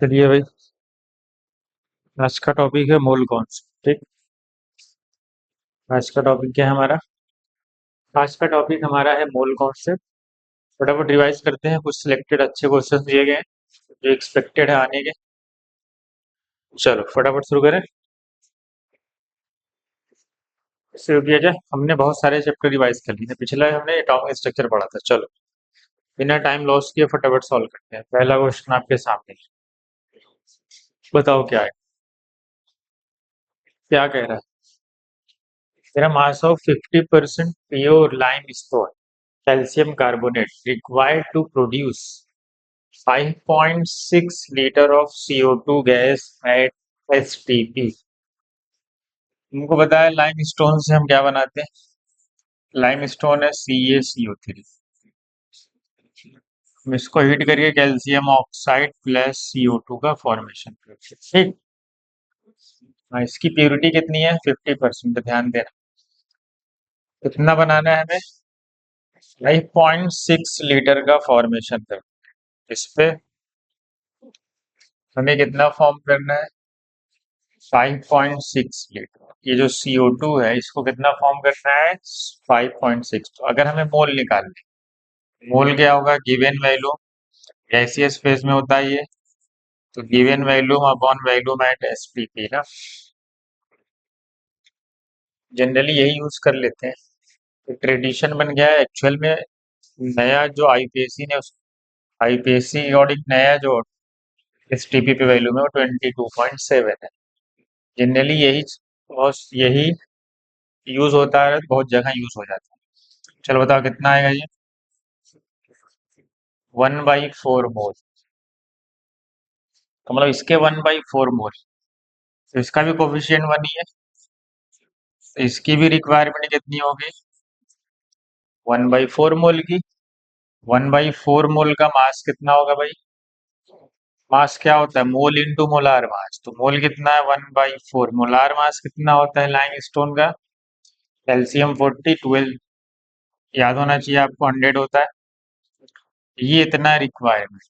चलिए भाई। आज का टॉपिक है मोल कॉन्सेप्ट। ठीक। आज का टॉपिक क्या है हमारा? आज का टॉपिक हमारा है मोल कॉन्सेप्ट। फटाफट रिवाइज करते हैं, कुछ सिलेक्टेड अच्छे क्वेश्चन दिए गए हैं जो एक्सपेक्टेड है आने के। चलो फटाफट शुरू करें। शुरू किया जाए। हमने बहुत सारे चैप्टर रिवाइज कर लिए, पिछला हमने एटॉमिक स्ट्रक्चर पढ़ा था। चलो बिना टाइम लॉस किए फटाफट सॉल्व करते हैं। पहला क्वेश्चन आपके सामने, बताओ क्या है, क्या कह रहा है। तेरा mass of 50% pure limestone calcium carbonate required to produce 5.6 liter of CO2 gas at STP। तुमको बताया लाइम स्टोन से हम क्या बनाते हैं। लाइम स्टोन है CaCO3। हम इसको हीट करके कैल्शियम ऑक्साइड प्लस CO2 का फॉर्मेशन करते हैं। ठीक। हाँ, इसकी प्योरिटी कितनी है? 50%। ध्यान देना कितना बनाना है हमें। 5.6 लीटर का फॉर्मेशन करना है। इस पे हमें कितना फॉर्म करना है? 5.6 लीटर। ये जो CO2 है इसको कितना फॉर्म करना है? 5.6। तो अगर हमें मोल निकालना है, मोल क्या होगा? गिवन वैल्यू, गैसियस फेज में होता है ये, तो given volume upon volume at SPP ना। जनरली यही यूज कर लेते हैं, तो ट्रेडिशन बन गया है एक्चुअल में। नया जो IPSC ने, उस IPSC अकॉर्डिंग नया जो STP पे वैल्यूम है वो 22.7 है। जनरली यही यूज होता है, बहुत जगह यूज हो जाता है। चलो बताओ कितना आएगा ये। 1/4 मोल। तो मतलब इसके 1/4 मोल, तो इसका भी कोफिशिएंट 1 ही है। तो इसकी भी रिक्वायरमेंट कितनी होगी? 1/4 मोल की। 1/4 मोल का मास कितना होगा भाई? मास क्या होता है? Mole into molar mass. तो मोल कितना है? 1/4। मोलार मास कितना होता है लाइम स्टोन का? कैल्शियम 40 12 याद होना चाहिए आपको, 100 होता है। ये इतना रिक्वायरमेंट।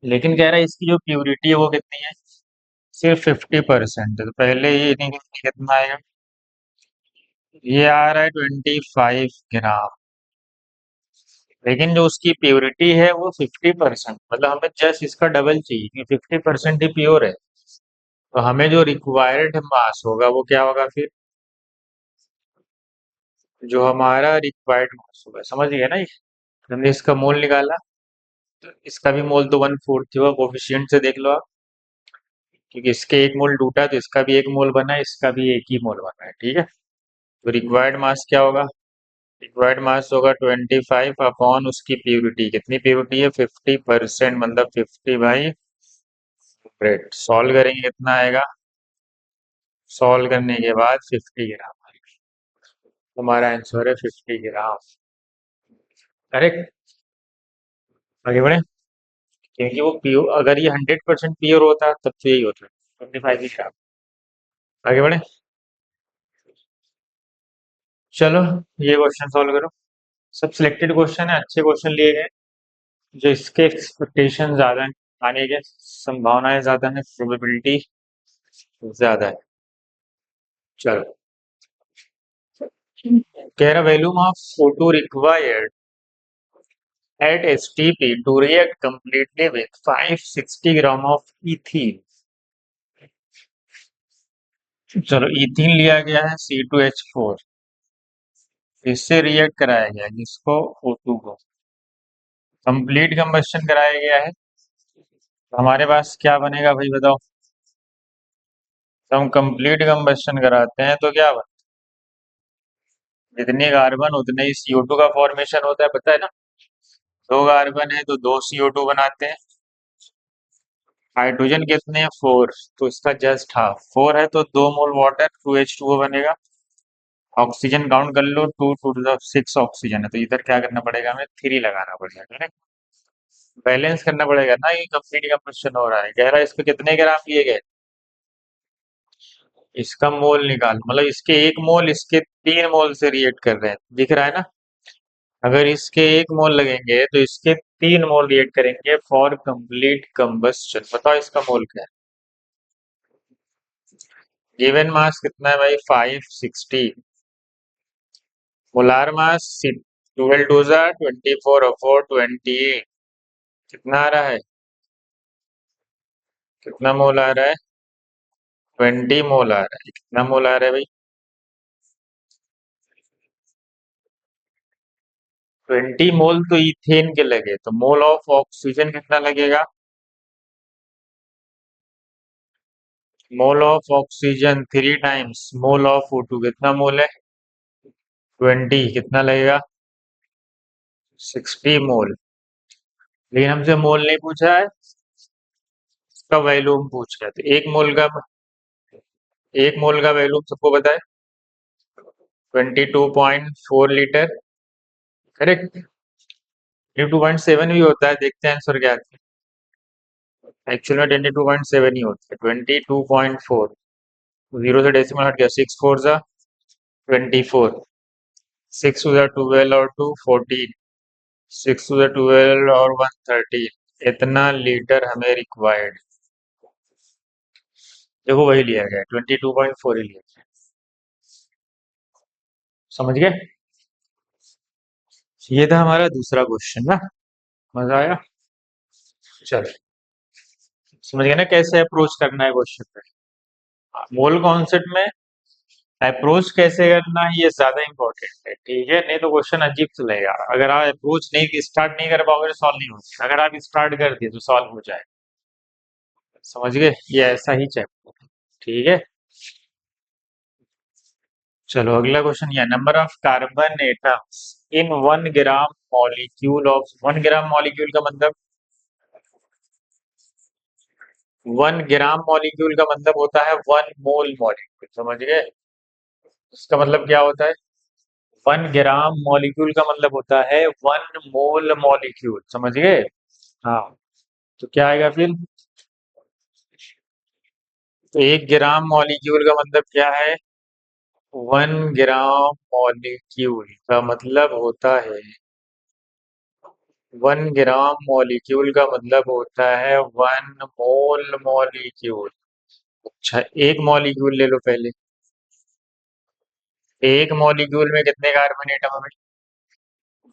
लेकिन कह रहा है इसकी जो प्योरिटी है वो कितनी है? सिर्फ 50%। तो पहले ये नहीं, कितना आएगा? ये आ रहा है 25 ग्राम। लेकिन जो उसकी प्योरिटी है वो 50%, मतलब हमें जस्ट इसका डबल चाहिए कि 50% ही प्योर है। तो हमें जो रिक्वायर्ड मास होगा वो क्या होगा फिर? जो हमारा रिक्वायर्ड मास होगा, समझ गए ना ये। हमने इसका मोल निकाला, तो इसका भी मोल तो 1/4 ही होगा। कोफिशिएंट से देख लो आप, क्योंकि इसके एक मोल टूटा है तो इसका भी एक मोल बना है, इसका भी एक ही मोल बना है। ठीक है। तो रिक्वायर्ड मास क्या होगा? रिक्वायर्ड मास होगा 25 अपॉन उसकी प्योरिटी। कितनी प्योरिटी है? 50%, मतलब 50/100। सॉल्व करेंगे कितना आएगा? सॉल्व करने के बाद 50 ग्राम। हमारा आंसर है 50 ग्राम। करेक्ट। आगे बढ़े। क्योंकि वो प्योर, अगर ये 100% प्योर होता तब तो यही होता। 25 ग्राम। आगे बढ़े। चलो ये क्वेश्चन सॉल्व करो। सब सिलेक्टेड क्वेश्चन है, अच्छे क्वेश्चन लिए गए, जो इसके एक्सपेक्टेशन ज्यादा है, आने के संभावनाएं ज्यादा है, प्रोबेबिलिटी ज्यादा है। चलो कह रहा volume of photo required at STP to react completely with 560 gram of ethene. चलो इथीन लिया गया है C2H4, इससे रिएक्ट कराया गया है जिसको O2 को कंप्लीट कंबस्शन कराया गया है। तो हमारे पास क्या बनेगा भाई बताओ। तो हम कंप्लीट कंबस्शन कराते हैं तो क्या बने? जितने कार्बन उतने ही CO2 का फॉर्मेशन होता है, पता है ना। दो कार्बन है तो दो CO2 बनाते हैं। हाइड्रोजन कितने हैं? 4। तो इसका जस्ट हाफ। 4 है तो 2 मोल वाटर, 2H2O बनेगा। ऑक्सीजन काउंट कर लो, 2 2 6 ऑक्सीजन है, तो इधर क्या करना पड़ेगा? हमें 3 लगाना पड़ेगा। करेक्ट। बैलेंस करना पड़ेगा ना, ये कंप्लीट कंबस्शन हो रहा है। कह रहा है इसको कितने ग्राम लिए गए? इसका मोल निकाल, मतलब इसके 1 मोल इसके 3 मोल से रिएक्ट कर रहे हैं, दिख रहा है ना। अगर इसके 1 मोल लगेंगे तो इसके 3 मोल रिएक्ट करेंगे फॉर कंप्लीट कंबस्शन। बताओ इसका मोल क्या है। गिवन मास कितना है भाई 560। मोलार मास 12 टू जा 24 और 4 28। कितना आ रहा है, कितना मोल आ रहा है, 20 मोल आ रहा है। कितना मोल आ रहा है भाई, 20 मोल तो इथेन के लगे, तो मोल ऑफ ऑक्सीजन कितना लगेगा। Mole of oxygen 3 times mole of O2। कितना मोल है, 20। कितना लगेगा, 60 मोल। लेकिन हमसे मोल नहीं पूछा है, इसका वैल्यूम पूछ रहा है। तो 1 मोल का वैल्यूम सबको पता है, 22.4 लीटर। करेक्ट। 22.7 भी होता है, देखते हैं आंसर क्या आता है। एक्चुअल में 22.7 ही होता है, 22.4। जीरो से डेसिमल हट गया, 6 4 जा 24, 6 टू 12 और 2 14, 6 टू 12 और 1 13। इतना लीटर हमें रिक्वायर्ड। देखो वही लिया गया, 22.4 ही लिया गया। समझ गए। ये था हमारा दूसरा क्वेश्चन ना। मजा आया। चल, समझ गए ना कैसे अप्रोच करना है क्वेश्चन पे। मोल कॉन्सेप्ट में अप्रोच कैसे करना है ये ज्यादा इंपॉर्टेंट है, ठीक है। नहीं तो क्वेश्चन अजीब से लगेगा। अगर आप अप्रोच नहीं स्टार्ट नहीं कर पाओगे तो सॉल्व नहीं होगा, अगर आप स्टार्ट कर दिए तो सॉल्व हो जाए। समझ गए, ये ऐसा ही चैप्टर, ठीक है। चलो अगला क्वेश्चन, ये number of carbon atoms in 1 gram molecule of. 1 gram molecule का मतलब, 1 ग्राम मॉलिक्यूल का मतलब होता है 1 मोल मॉलिक्यूल। समझ गए, इसका मतलब क्या होता है। 1 ग्राम मॉलिक्यूल का मतलब होता है 1 मोल मॉलिक्यूल। समझ गए। हाँ, तो क्या आएगा फिर। तो 1 ग्राम मॉलिक्यूल का मतलब क्या है, 1 ग्राम मॉलिक्यूल का मतलब होता है, 1 ग्राम मॉलिक्यूल का मतलब होता है 1 मोल मॉलिक्यूल। अच्छा, एक मॉलिक्यूल ले लो पहले। एक मॉलिक्यूल में कितने कार्बन एटम है।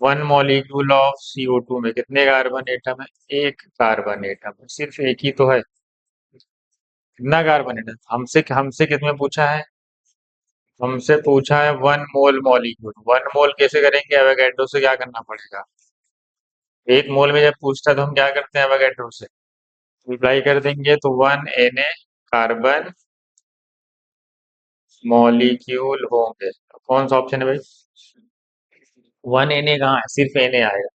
1 मॉलिक्यूल ऑफ CO2 में कितने कार्बन एटम है, एक कार्बन एटम है, सिर्फ एक ही तो है। कितना कार्बन एटम, हमसे हमसे कितने पूछा है, हमसे पूछा है 1 मोल मॉलिक्यूल। 1 मोल कैसे करेंगे, एवोगैड्रो से क्या करना पड़ेगा। 1 मोल में जब पूछता है तो हम क्या करते हैं, एवोगैड्रो से रिप्लाई कर देंगे, तो 1 Na कार्बन मॉलिक्यूल होंगे। तो कौन सा ऑप्शन है भाई, 1 Na कहाँ है, सिर्फ Na आएगा,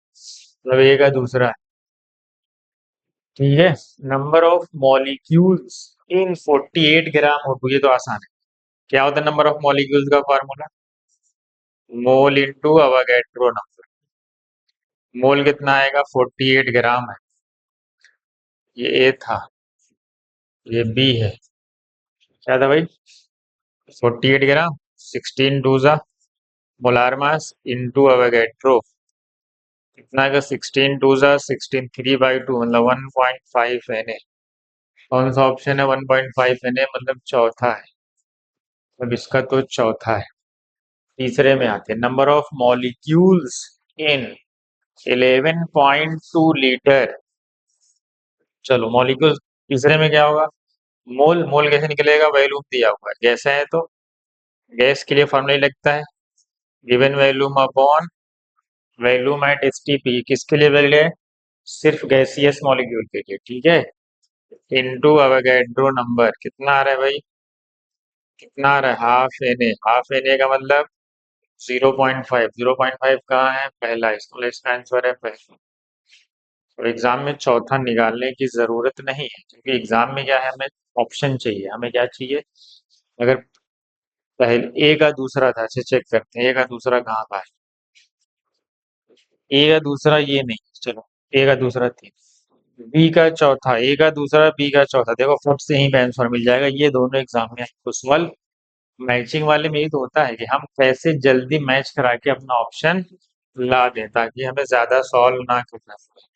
मतलब ए का दूसरा है। ठीक है। Number of molecules in 48 gram O2। ये तो आसान है। क्या होता है नंबर ऑफ मॉलिक्यूल्स का फॉर्मूला, मोल इंटू अवोगैड्रो नंबर। मोल कितना आएगा, 48 ग्राम है। ये ए था, ये बी है। क्या था भाई, 48 ग्राम, 16 2 जा मोलार मास इंटू अवोगैड्रो। कितना का 16 2 जा 16, 3/2 मतलब 1.5 Na। कौन सा ऑप्शन है, 1.5 Na मतलब चौथा है। अब इसका तो चौथा है। तीसरे में आते हैं, number of molecules in 11.2 litre. चलो मॉलिक्यूल, तीसरे में क्या होगा, मोल। मोल कैसे निकलेगा, वैल्यूम दिया हुआ है, गैस है तो गैस के लिए फॉर्मूला ही लगता है, given volume upon volume at STP। किसके लिए वैल्यू है, सिर्फ गैसियस मॉलिक्यूल के लिए, ठीक है। इनटू अवोगैड्रो नंबर कितना आ रहा है भाई, कितना आ रहा है, ½ Na। ½ Na का मतलब 0.5। 0.5 कहाँ है, पहला, इसका आंसर है पहला। तो एग्जाम में चौथा निकालने की जरूरत नहीं है, क्योंकि एग्जाम में क्या है, हमें ऑप्शन चाहिए। हमें क्या चाहिए, अगर पहले ए का दूसरा था, अच्छा चेक करते हैं ए का दूसरा कहाँ का है। ए का दूसरा ये नहीं, चलो ए का दूसरा 3, बी का चौथा, ए का दूसरा बी का चौथा। देखो फट से यहीं पे आंसर मिल जाएगा, ये दोनों एग्जाम में कुशल मैचिंग वाले में यही तो होता है कि हम कैसे जल्दी मैच करा के अपना ऑप्शन ला दें ताकि हमें ज्यादा सॉल्व ना करना पड़े।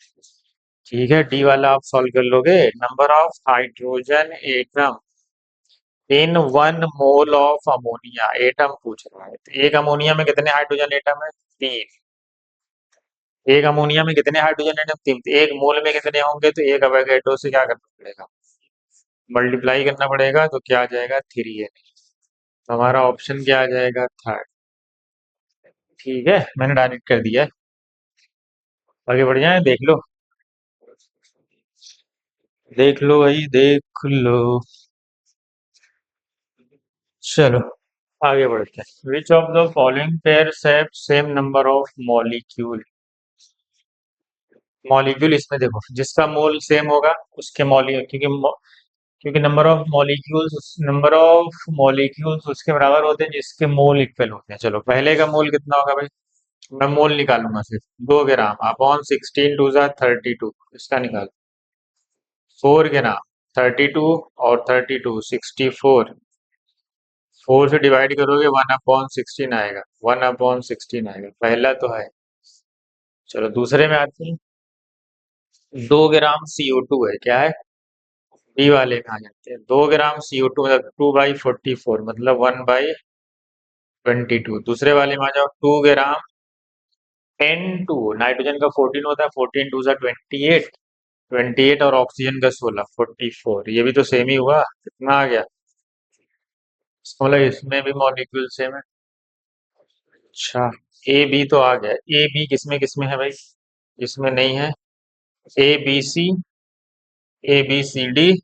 ठीक है, डी वाला आप सॉल्व कर लोगे। Number of hydrogen atom in one mole of ammonia, atom पूछ रहा है तो एक अमोनिया में कितने हाइड्रोजन एटम है? तीन। एक अमोनिया में कितने हाइड्रोजन एटम? तीन। तो एक मोल में कितने होंगे? तो एक अवोगाड्रो से क्या करना पड़ेगा? मल्टीप्लाई करना पड़ेगा, तो क्या आ जाएगा? थ्री है। तो हमारा ऑप्शन क्या आ जाएगा? थर्ड। ठीक है, मैंने डायरेक्ट कर दिया है। आगे बढ़ जाए, देख लो। देख लो भाई, देख लो। चलो आगे बढ़ते हैं। Which of the following pairs have same number of molecule? Molecule इसमें देखो, जिसका मोल सेम होगा उसके मॉलिक्यूल, क्योंकि नंबर ऑफ मॉलिक्यूल्स उसके बराबर होते हैं जिसके मोल इक्वल होते हैं। चलो पहले का मोल कितना होगा भाई? मैं मोल निकालूंगा सिर्फ। 2 ग्राम अपॉन 16 2 32, इसका निकाल। 4 ग्राम, 32 और 32 64। 4 से डिवाइड करोगे 1/16 आएगा, 1/16 आएगा। पहला तो है। चलो दूसरे में आते हैं। 2 ग्राम CO2 है, क्या है? बी वाले कहाँ जाते हैं? 2 ग्राम CO2 मतलब 2/44, मतलब 1/22। दूसरे वाले में आ जाओ। 2 ग्राम N2, नाइट्रोजन का 14 होता है, 14 टू सा 28, 28 और ऑक्सीजन का 16, 44। ये भी तो सेम ही हुआ, कितना आ गया? इसका मतलब इसमें भी मॉलिक्यूल सेम है। अच्छा, ए बी तो आ गया। ए बी किसमें किसमें है भाई? इसमें नहीं है। A B C, A B C D,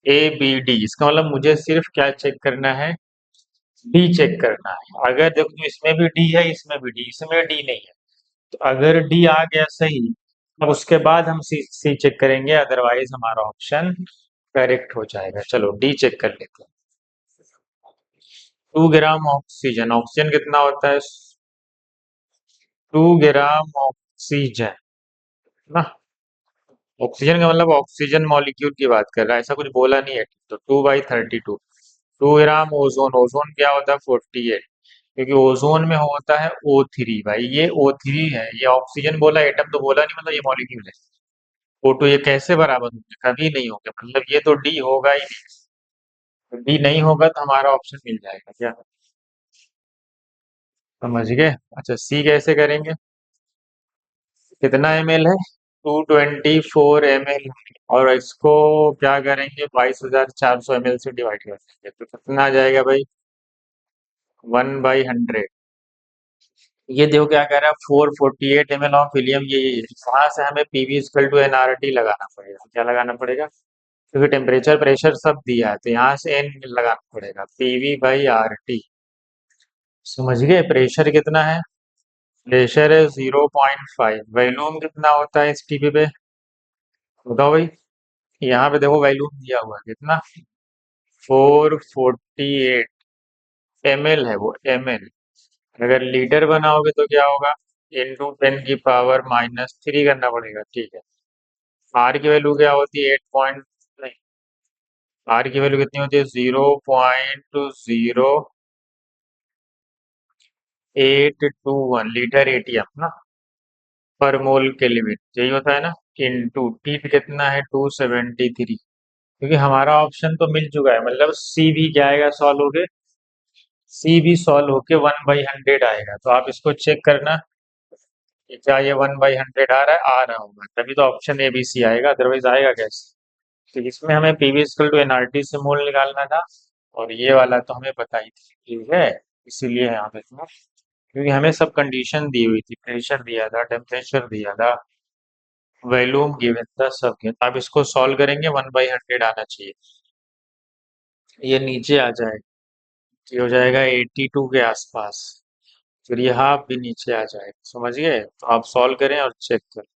A B D. इसका मतलब मुझे सिर्फ क्या चेक करना है? डी चेक करना है। अगर देखो तो इसमें भी डी है, इसमें भी डी, इसमें डी नहीं है। तो अगर डी आ गया सही, अब उसके बाद हम सी सी चेक करेंगे, अदरवाइज हमारा ऑप्शन करेक्ट हो जाएगा। चलो डी चेक कर लेते हैं। 2 ग्राम ऑक्सीजन, ऑक्सीजन कितना होता है? 2 ग्राम ऑक्सीजन ना। ऑक्सीजन का मतलब ऑक्सीजन मॉलिक्यूल की बात कर रहा है, ऐसा कुछ बोला नहीं है। तो 2/32। 2 ग्राम ओजोन, ओजोन क्या होता है? 48। क्योंकि ओजोन में होता है O3 भाई, ये O3 है। ये ऑक्सीजन बोला, एटम तो बोला नहीं, मतलब ये मॉलिक्यूल है। O2 ये कैसे बराबर होंगे? कभी नहीं होंगे, मतलब ये तो डी होगा ही नहीं। तो डी नहीं होगा तो हमारा ऑप्शन मिल जाएगा क्या? समझ गए? अच्छा सी कैसे करेंगे? कितना ml है? 224 ml। और इसको क्या करेंगे? 22,400 ml से डिवाइड कर देंगे, तो कितना आ जाएगा भाई? 1/100। ये देखो क्या कह रहा है? 448 ml ऑफ हीलियम। ये वहां से हमें पीवी इक्वल टू एनआरटी लगाना पड़ेगा। क्या लगाना पड़ेगा? क्योंकि टेम्परेचर प्रेशर सब दिया है, तो यहाँ से एन लगाना पड़ेगा, PV/RT। समझ गए? प्रेशर कितना है? प्रेशर है 0.5। वॉल्यूम कितना होता है इस टीपी पे? बताओ भाई। यहाँ पे देखो वॉल्यूम दिया हुआ है कितना? 448 ml है वो, ml। अगर लीटर बनाओगे तो क्या होगा? × 10⁻³ करना पड़ेगा। ठीक है। आर की वैल्यू क्या होती है? 8 पॉइंट नहीं, आर की वैल्यू कितनी होती है? 0.0821 लीटर ATM ना, पर मोल के लिमिट यही होता है ना। इनटू टी कितना है? 273। क्योंकि हमारा ऑप्शन तो मिल चुका है, मतलब सी भी क्या आएगा सॉल्व होके? सी भी सॉल्व होके 1/100 आएगा। तो आप इसको चेक करना कि क्या ये 1/100 आ रहा है? आ रहा होगा, तभी तो ऑप्शन ए बी सी आएगा, अदरवाइज आएगा कैसे? तो इसमें हमें पीवी इक्वल टू एनआरटी से मोल निकालना था, और ये वाला तो हमें पता ही थी। ठीक है, इसीलिए यहाँ पे था, क्योंकि हमें सब कंडीशन दी हुई थी, प्रेशर दिया था, टेम्परेचर दिया था, वॉल्यूम गिवन था, सब गिवन। अब इसको सॉल्व करेंगे, 1/100 आना चाहिए। ये नीचे आ जाएगा, ये हो जाएगा 82 के आसपास। फिर ये हाफ भी नीचे आ जाएगा। समझ गए? तो आप सॉल्व करें और चेक करें।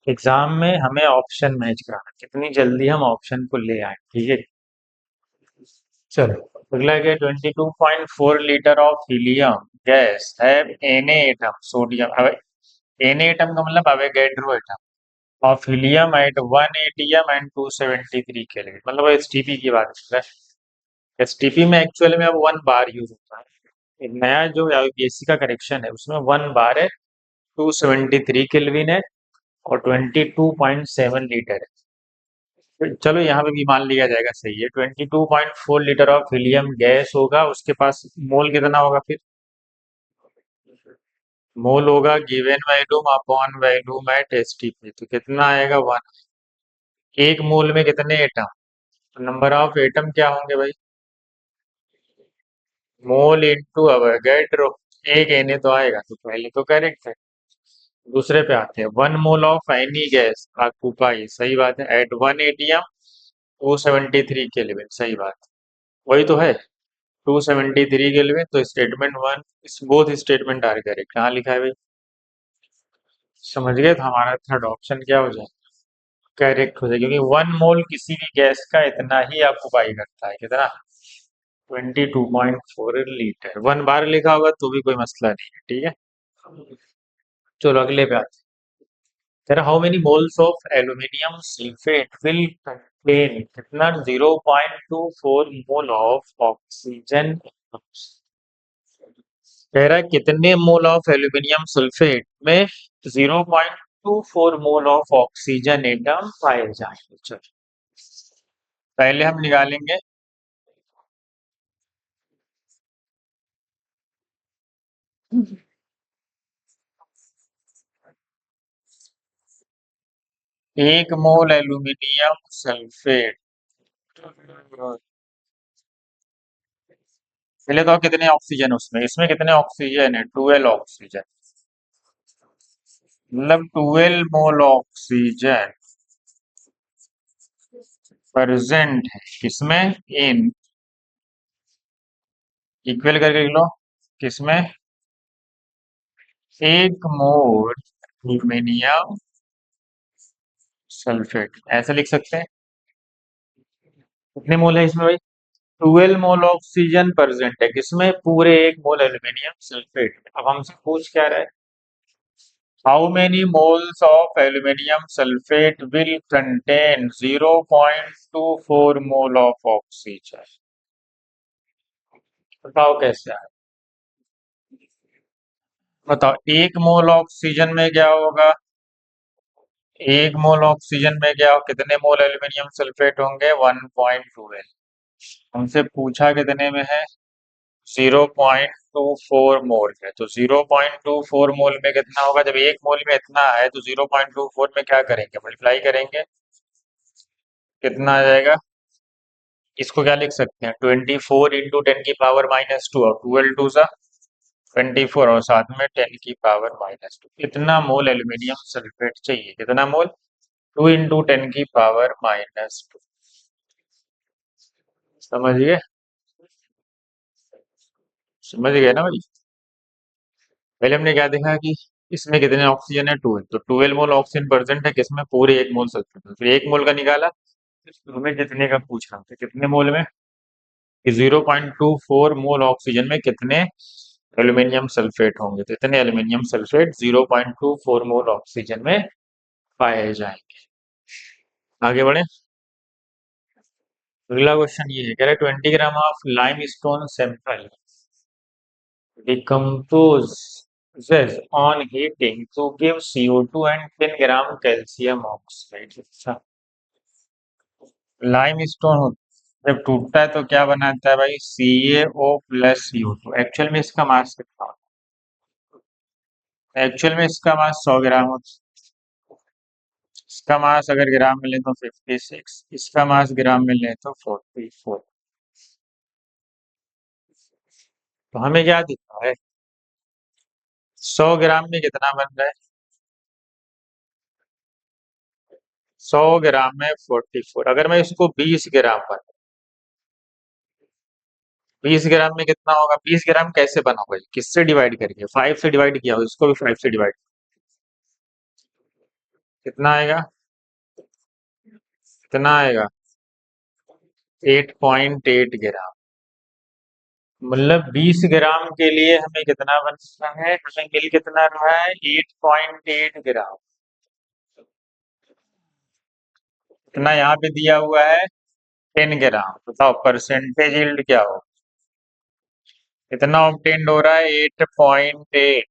एग्जाम में हमें ऑप्शन मैच कराना, कितनी जल्दी हम ऑप्शन को ले आए। ठीक है, चलो अगला है। 22.4 litre of helium gas have Na atom sodium. Na atom का मतलब Avogadro atom of helium at 1 atm and 273 kelvin, मतलब एसटीपी की बात कर रहा है। एसटीपी में एक्चुअल में अब 1 बार यूज होता है। एक नया जो यूपीएससी का करेक्शन है उसमें 1 बार है, 273 केल्विन है और 22.7 लीटर है। तो चलो यहाँ पे भी मान लिया जाएगा, सही है। 22.4 लीटर ऑफ हीलियम गैस होगा, उसके पास मोल कितना होगा फिर? मोल होगा given volume upon volume at STP, तो कितना आएगा? 1। एक मोल में कितने एटम? तो नंबर ऑफ एटम क्या होंगे भाई? Mole into Avogadro. एक एन तो आएगा, तो पहले तो करेक्ट है। दूसरे पे आते हैं। 1 mole of any gas occupy, सही बात है, एट 1 atm 273 केल्विन, सही बात। वही तो है, 273 केल्विन। तो statement one, both statement are correct. कहाँ लिखा है भाई? समझ गए? तो हमारा थर्ड ऑप्शन क्या हो जाए? करेक्ट हो जाए, क्योंकि 1 मोल किसी भी गैस का इतना ही ऑक्यूपाई करता है। कितना? 22.4 लीटर। 1 बार लिखा होगा तो भी कोई मसला नहीं है, ठीक है। चलो अगले पे आते हैं। तेरा how many moles of aluminium sulphate will contain, कितना? 0.24 मोल ऑफ ऑक्सीजन। कह रहा है कितने मोल ऑफ एल्यूमिनियम सल्फेट में 0.24 मोल ऑफ ऑक्सीजन एटम पाए जाएंगे। चलो पहले हम निकालेंगे। एक मोल एल्यूमिनियम सल्फेट, पहले तो कितने ऑक्सीजन उसमें, इसमें कितने ऑक्सीजन है? 12 ऑक्सीजन। मतलब 12 मोल ऑक्सीजन प्रेजेंट है किसमें? इन, इक्वल करके लिख लो। किसमें? एक मोल एल्यूमिनियम सल्फेट, ऐसे लिख सकते हैं। कितने मोल है इसमें भाई? 12 मोल ऑक्सीजन प्रेजेंट है किसमें? पूरे एक मोल एल्यूमिनियम सल्फेट में। अब हमसे पूछ क्या रहा है? How many moles of aluminium sulphate will contain 0.24 mole of oxygen? बताओ कैसे आए? बताओ, एक मोल ऑक्सीजन में क्या होगा? एक मोल ऑक्सीजन में क्या, कितने मोल एल्यूमिनियम सल्फेट होंगे? 1.12। हमसे पूछा कितने में है? 0.24 मोल है, तो 0.24 मोल में कितना होगा? जब एक मोल में इतना है तो 0.24 में क्या करेंगे? मल्टीप्लाई करेंगे। कितना आ जाएगा? इसको क्या लिख सकते हैं? 24 × 10⁻², और 12 2 24, और साथ में 10⁻²। कितना मोल एल्यूमिनियम सल्फेट चाहिए? कितना मोल? 2 × 10⁻²। समझ गए? समझ गए ना भाई? पहले हमने क्या देखा कि इसमें कितने ऑक्सीजन है? 12, तो 12 मोल ऑक्सीजन प्रेजेंट है किसमें? पूरे एक मोल सल्फेट में। फिर एक मोल का निकाला, तो हमें जितने का पूछ रहा था, कितने मोल में? कि 0.24 मोल ऑक्सीजन में कितने एल्यूमिनियम सल्फेट होंगे? तो इतने एल्यूमिनियम सल्फेट 0.24 मोल ऑक्सीजन में पाए जाएंगे। आगे बढ़े। अगला क्वेश्चन ये है, कह रहे 20 gram of lime stone sample decomposes on heating to give CO2 and 10 gram calcium oxide. अच्छा, लाइम स्टोन जब टूटता है तो क्या बनाता है भाई? CaO+CO2। एक्चुअल में इसका मास कितना होता है? एक्चुअल में इसका मास 100 ग्राम होता है। इसका मास अगर ग्राम में ले तो 56, इसका मास ग्राम में ले तो 44। तो हमें क्या दिखा है? 100 ग्राम में कितना बन रहा है? 100 ग्राम में 44। अगर मैं इसको 20 ग्राम पर, 20 ग्राम में कितना होगा? 20 ग्राम कैसे बना होगा? किससे डिवाइड करके? 5 से डिवाइड किया हो, इसको भी 5 से डिवाइड। कितना आएगा? कितना आएगा? 8.8 ग्राम। मतलब 20 ग्राम के लिए हमें कितना बनना है? हमें मिल कितना रहा है? 8.8 ग्राम। इतना यहाँ पे दिया हुआ है 10 ग्राम। बताओ परसेंटेज यील्ड क्या हो? कितना ऑब्टेन्ड हो रहा है? 8.8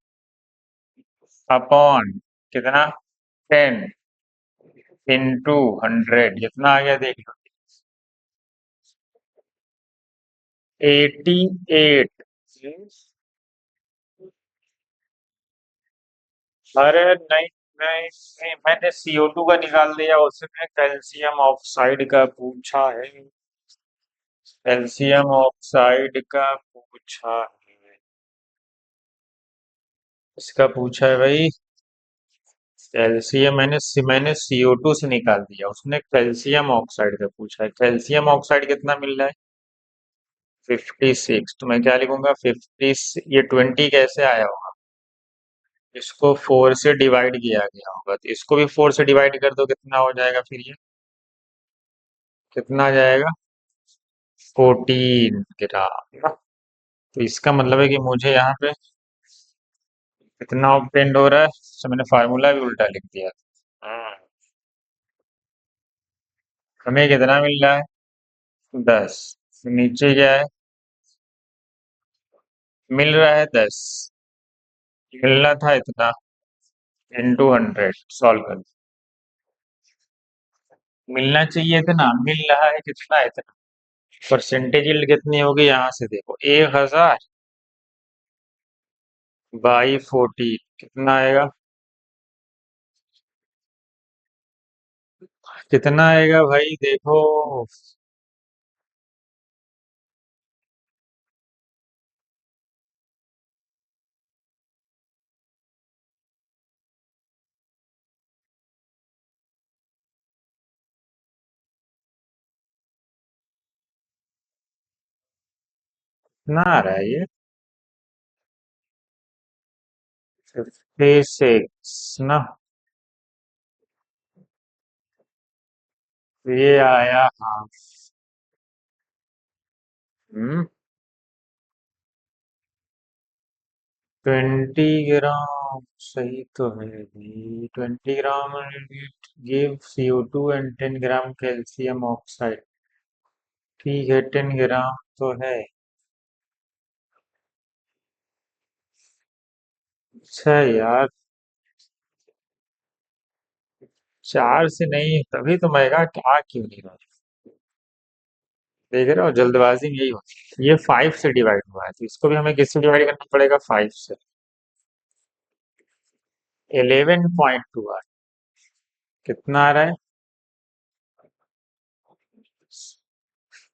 अपॉन कितना? 10 इंटू 100 कितना आ गया देख लो। 88। अरे नहीं, नहीं, नहीं, मैंने CO2 का निकाल दिया, उसमें कैल्शियम ऑक्साइड का पूछा है। कैल्शियम ऑक्साइड का पूछा है। इसका पूछा है भाई। कैल्शियम मैंने CO2 से निकाल दिया, उसने कैल्शियम ऑक्साइड का पूछा है। कैल्शियम ऑक्साइड कितना मिल रहा है? 56। तो मैं क्या लिखूंगा? 50। ये 20 कैसे आया होगा? इसको 4 से डिवाइड किया गया होगा, तो इसको भी 4 से डिवाइड कर दो, कितना हो जाएगा फिर ये? कितना आ जाएगा? 14 ग्राम। तो इसका मतलब है कि मुझे यहाँ पे कितना ऑब्टेंड हो रहा है, तो मैंने फार्मूला भी उल्टा लिख दिया। हाँ। हमें कितना मिल रहा है? 10। नीचे क्या है? मिल रहा है 10। मिलना था इतना, इंटू 100 सॉल्व कर। मिलना चाहिए इतना, मिल रहा है कितना? इतना। परसेंटेज यील्ड कितनी होगी यहाँ से देखो, 1000 बाई 40 कितना आएगा? कितना आएगा भाई देखो। कितना आ रहा है ये? 56 ना। तो ये आया हाफ। 20 ग्राम सही तो है भाई। 20 gram give CO2 and 10 gram calcium oxide. ठीक है, 10 ग्राम तो है। अच्छा यार, 4 से नहीं, तभी तो मैं कहा क्या क्यों नहीं रहा। देख रहे हो, जल्दबाजी में यही होती है। ये 5 से डिवाइड हुआ है, तो इसको भी हमें किससे डिवाइड करना पड़ेगा? 5 से। 11.2 आ रहा है। कितना आ रहा है?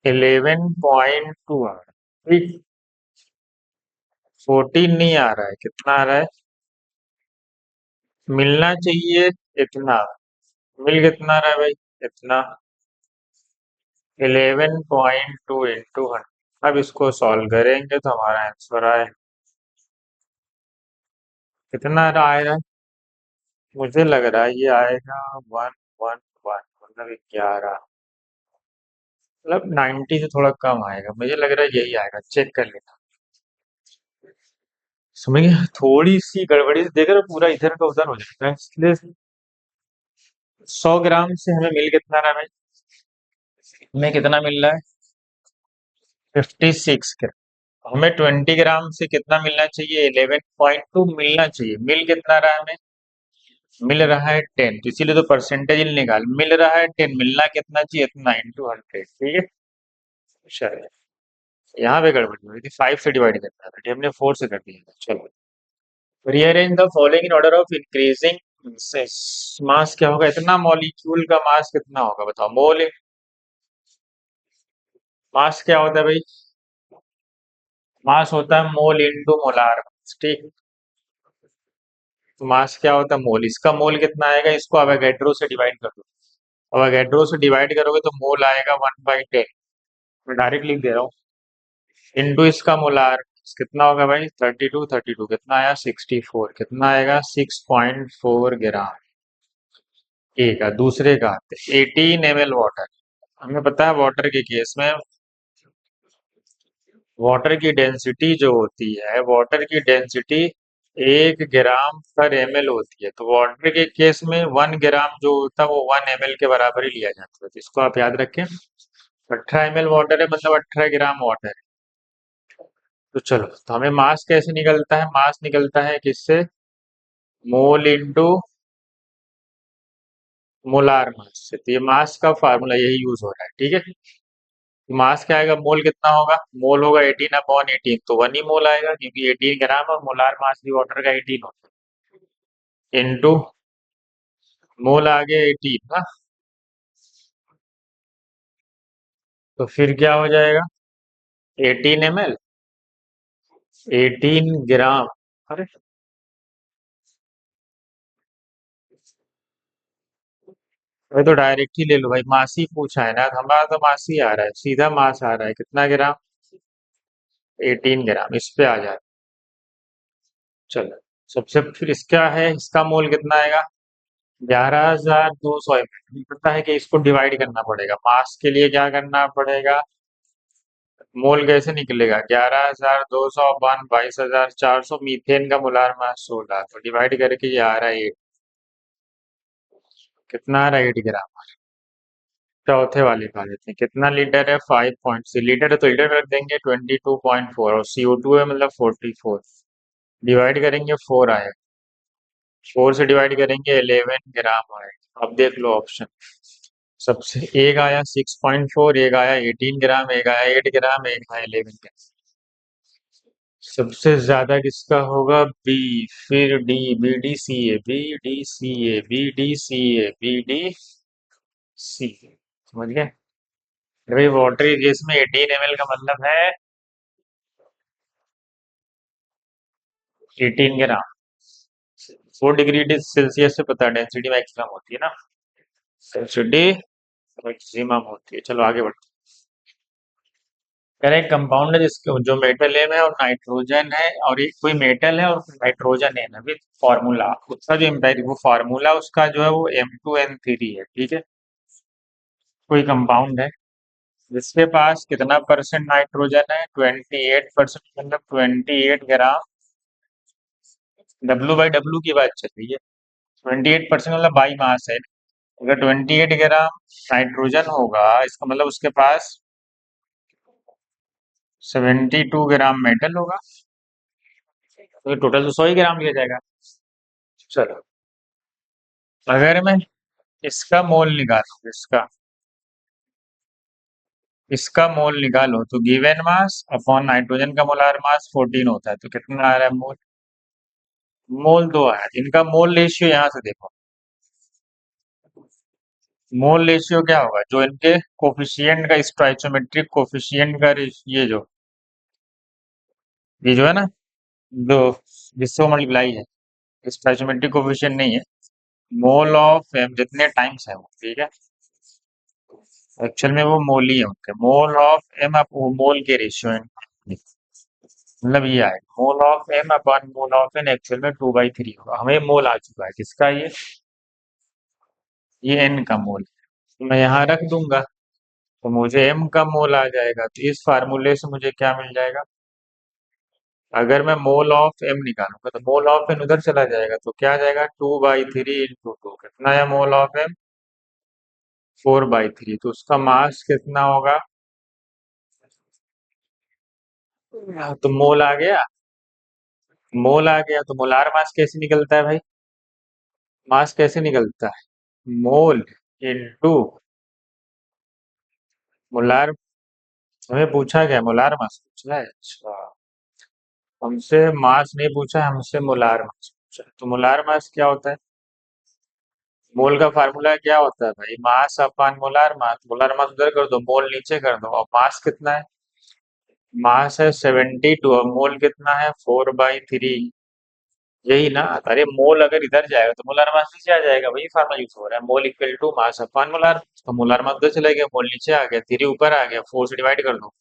11.2 आ रहा है। ठीक। 14 नहीं आ रहा है, कितना आ रहा है? मिलना चाहिए इतना। मिल कितना रहा है भाई? इतना। 11.2 इंटू 100। अब इसको सॉल्व करेंगे तो हमारा आंसर आए कितना आएगा? मुझे लग रहा है ये आएगा 111, मतलब 11। मतलब 90 से थोड़ा कम आएगा, मुझे लग रहा है यही आएगा, चेक कर लेना। समझ गए? थोड़ी सी गड़बड़ी से देख रहे हो, पूरा इधर का उधर हो जाता है, इसलिए 100 ग्राम से हमें मिल कितना रहा है भाई? हमें कितना मिल रहा है? 56 ग्राम। हमें 20 ग्राम से कितना मिलना चाहिए? 11.2 मिलना चाहिए। मिल कितना रहा है हमें? मिल रहा है 10, तो इसीलिए तो परसेंटेज निकाल। मिल रहा है 10, मिलना कितना चाहिए? इतना इंटू 100। ठीक है। चलो, यहाँ पे गड़बड़ी हुई थी, 5 से डिवाइड करना था, हमने 4 से कर दिया था। चलो, rearrange the following in order of increasing mass. क्या होगा? इतना मॉलिक्यूल का मास कितना होगा बताओ? मोल। मास क्या होता है भाई? मास होता है मोल इंटू मोलार मास। ठीक। तो मास क्या होता है? मोल। इसका मोल कितना आएगा? इसको अवोगाड्रो से डिवाइड कर दो। अवोगाड्रो से डिवाइड करोगे तो मोल आएगा 1/10। मैं डायरेक्ट लिख दे रहा हूँ। इंटू इसका मोलार कितना होगा भाई? 32। 32 कितना आया? 64। कितना आएगा? 6.4 ग्राम। एक है। दूसरे का 18 ml वाटर। हमें पता है वाटर के केस में वाटर की डेंसिटी जो होती है, वाटर की डेंसिटी 1 ग्राम पर ml होती है। तो वाटर के केस में 1 ग्राम जो होता है वो 1 ml के बराबर ही लिया जाता है, तो इसको आप याद रखें। 18 ml वाटर है, मतलब 18 ग्राम वाटर है। तो चलो, तो हमें मास कैसे निकलता है? मास निकलता है किससे? मोल इंटू मोलार मास से। तो ये मास का फार्मूला यही यूज हो रहा है, ठीक है। मास क्या आएगा? मोल कितना होगा? मोल होगा 18/18, तो 1 ही मोल आएगा, क्योंकि 18 ग्राम और मोलार मास भी वाटर का 18 होता है। इंटू मोल आ गया 18 ना, तो फिर क्या हो जाएगा? 18 ml, 18 ग्राम। अरे, भाई तो डायरेक्ट ही ले लो भाई, मास ही पूछा है ना, तो हमारा तो मास ही आ रहा है, सीधा मास आ रहा है। कितना ग्राम? 18 ग्राम, इस पे आ जाए। चलो, सबसे फिर इसका है, इसका मोल कितना आएगा? 11,200 ml। पता है कि इसको डिवाइड करना पड़ेगा, मास के लिए क्या करना पड़ेगा? मोल कैसे निकलेगा? 11,200/22,400, मीथेन का मोलार मास 16, तो डिवाइड करके ये आ रहा है 8। कितना आ रहा है? 8 ग्राम। चौथे वाले का लेते हैं, कितना लीटर है? 5.6 लीटर है, तो लीटर रख देंगे 22.4, और CO2 है मतलब 44। डिवाइड करेंगे 4 आएगा, 4 से डिवाइड करेंगे 11 ग्राम आएगा। अब देख लो ऑप्शन, सबसे एक आया 6.4, एक आया 18 ग्राम, एक आया 8 ग्राम, एक आया 11 ग्राम। सबसे ज्यादा किसका होगा? बी, फिर D, B D C A, B D C A, B D C A, B D C. समझ गए? भाई वाटर इज में 18 ml का मतलब है 18 ग्राम। 4 डिग्री सेल्सियस से पता है डेंसिटी मैक्सिमम होती है ना, डेंसिटी मैक्सिमम होती है। चलो आगे बढ़ते हैं। एक कंपाउंड है जिसके जो मेटल है और नाइट्रोजन है, और एक कोई मेटल है और नाइट्रोजन है ना, विद फॉर्मूला। उसका जो एम्पेरिक वो फार्मूला उसका जो है वो M2N3 है, ठीक है। कोई कंपाउंड है जिसके पास कितना परसेंट नाइट्रोजन है? 28%, मतलब 28 ग्राम। W/W की बात चल रही है। 28% मतलब बाई मास है। अगर 28 ग्राम नाइट्रोजन होगा, इसका मतलब उसके पास 72 ग्राम मेटल होगा, तो टोटल तो 100 ही ग्राम लिया जाएगा। चलो, अगर मैं इसका मोल निकालूं, इसका मोल निकालो, तो गिवन मास अपॉन नाइट्रोजन का मोलार मास 14 होता है, तो कितना आ रहा है मोल? मोल 2 आया। इनका मोल रेशियो यहाँ से देखो, मोल रेशियो क्या होगा? जो इनके कोफिशिएंट का, स्टोइचोमेट्रिक कोफिशिएंट का ये जो है ना, जो जिससे वो मल्टीप्लाई है, स्टोइचोमेट्रिक कोफिशिएंट नहीं है। मोल ऑफ एम जितने टाइम्स है वो, ठीक है। एक्चुअल में वो मोल ही है उनके, mole of M up mole के रेशियो है। मतलब ये आए mole of M upon mole of N, actual में 2/3 होगा। हमें मोल आ चुका है किसका? ये एन का मोल। तो मैं यहाँ रख दूंगा, तो मुझे एम का मोल आ जाएगा। तो इस फार्मूले से मुझे क्या मिल जाएगा? अगर मैं मोल ऑफ एम निकालूंगा, तो मोल ऑफ एन उधर चला जाएगा, तो क्या आ जाएगा? 2/3 × 2। कितना है मोल ऑफ एम? 4/3। तो उसका मास कितना होगा? तो मोल आ गया, मोल आ गया। तो मोलार मास कैसे निकलता है भाई? मास कैसे निकलता है? मोल इनटू मोलार। हमें पूछा क्या? मोलार मास पूछा है। अच्छा, हमसे मास नहीं पूछा, हमसे मोलार मास पूछा है। तो मोलार मास क्या होता है? मोल का फार्मूला क्या होता है भाई? मास upon molar mass. Molar mass उधर कर दो, मोल नीचे कर दो, और मास कितना है? मास है 72, और मोल कितना है? 4/3। यही ना। अरे मोल अगर इधर जाएगा तो मोलार मास नीचे आ जाएगा, वही फार्मूला यूज हो रहा है। Mole equal to mass upon molar. तो मोलार मास उधर चला गया, मोल नीचे आ गया, 3 ऊपर आ गया, 4 से डिवाइड कर दो।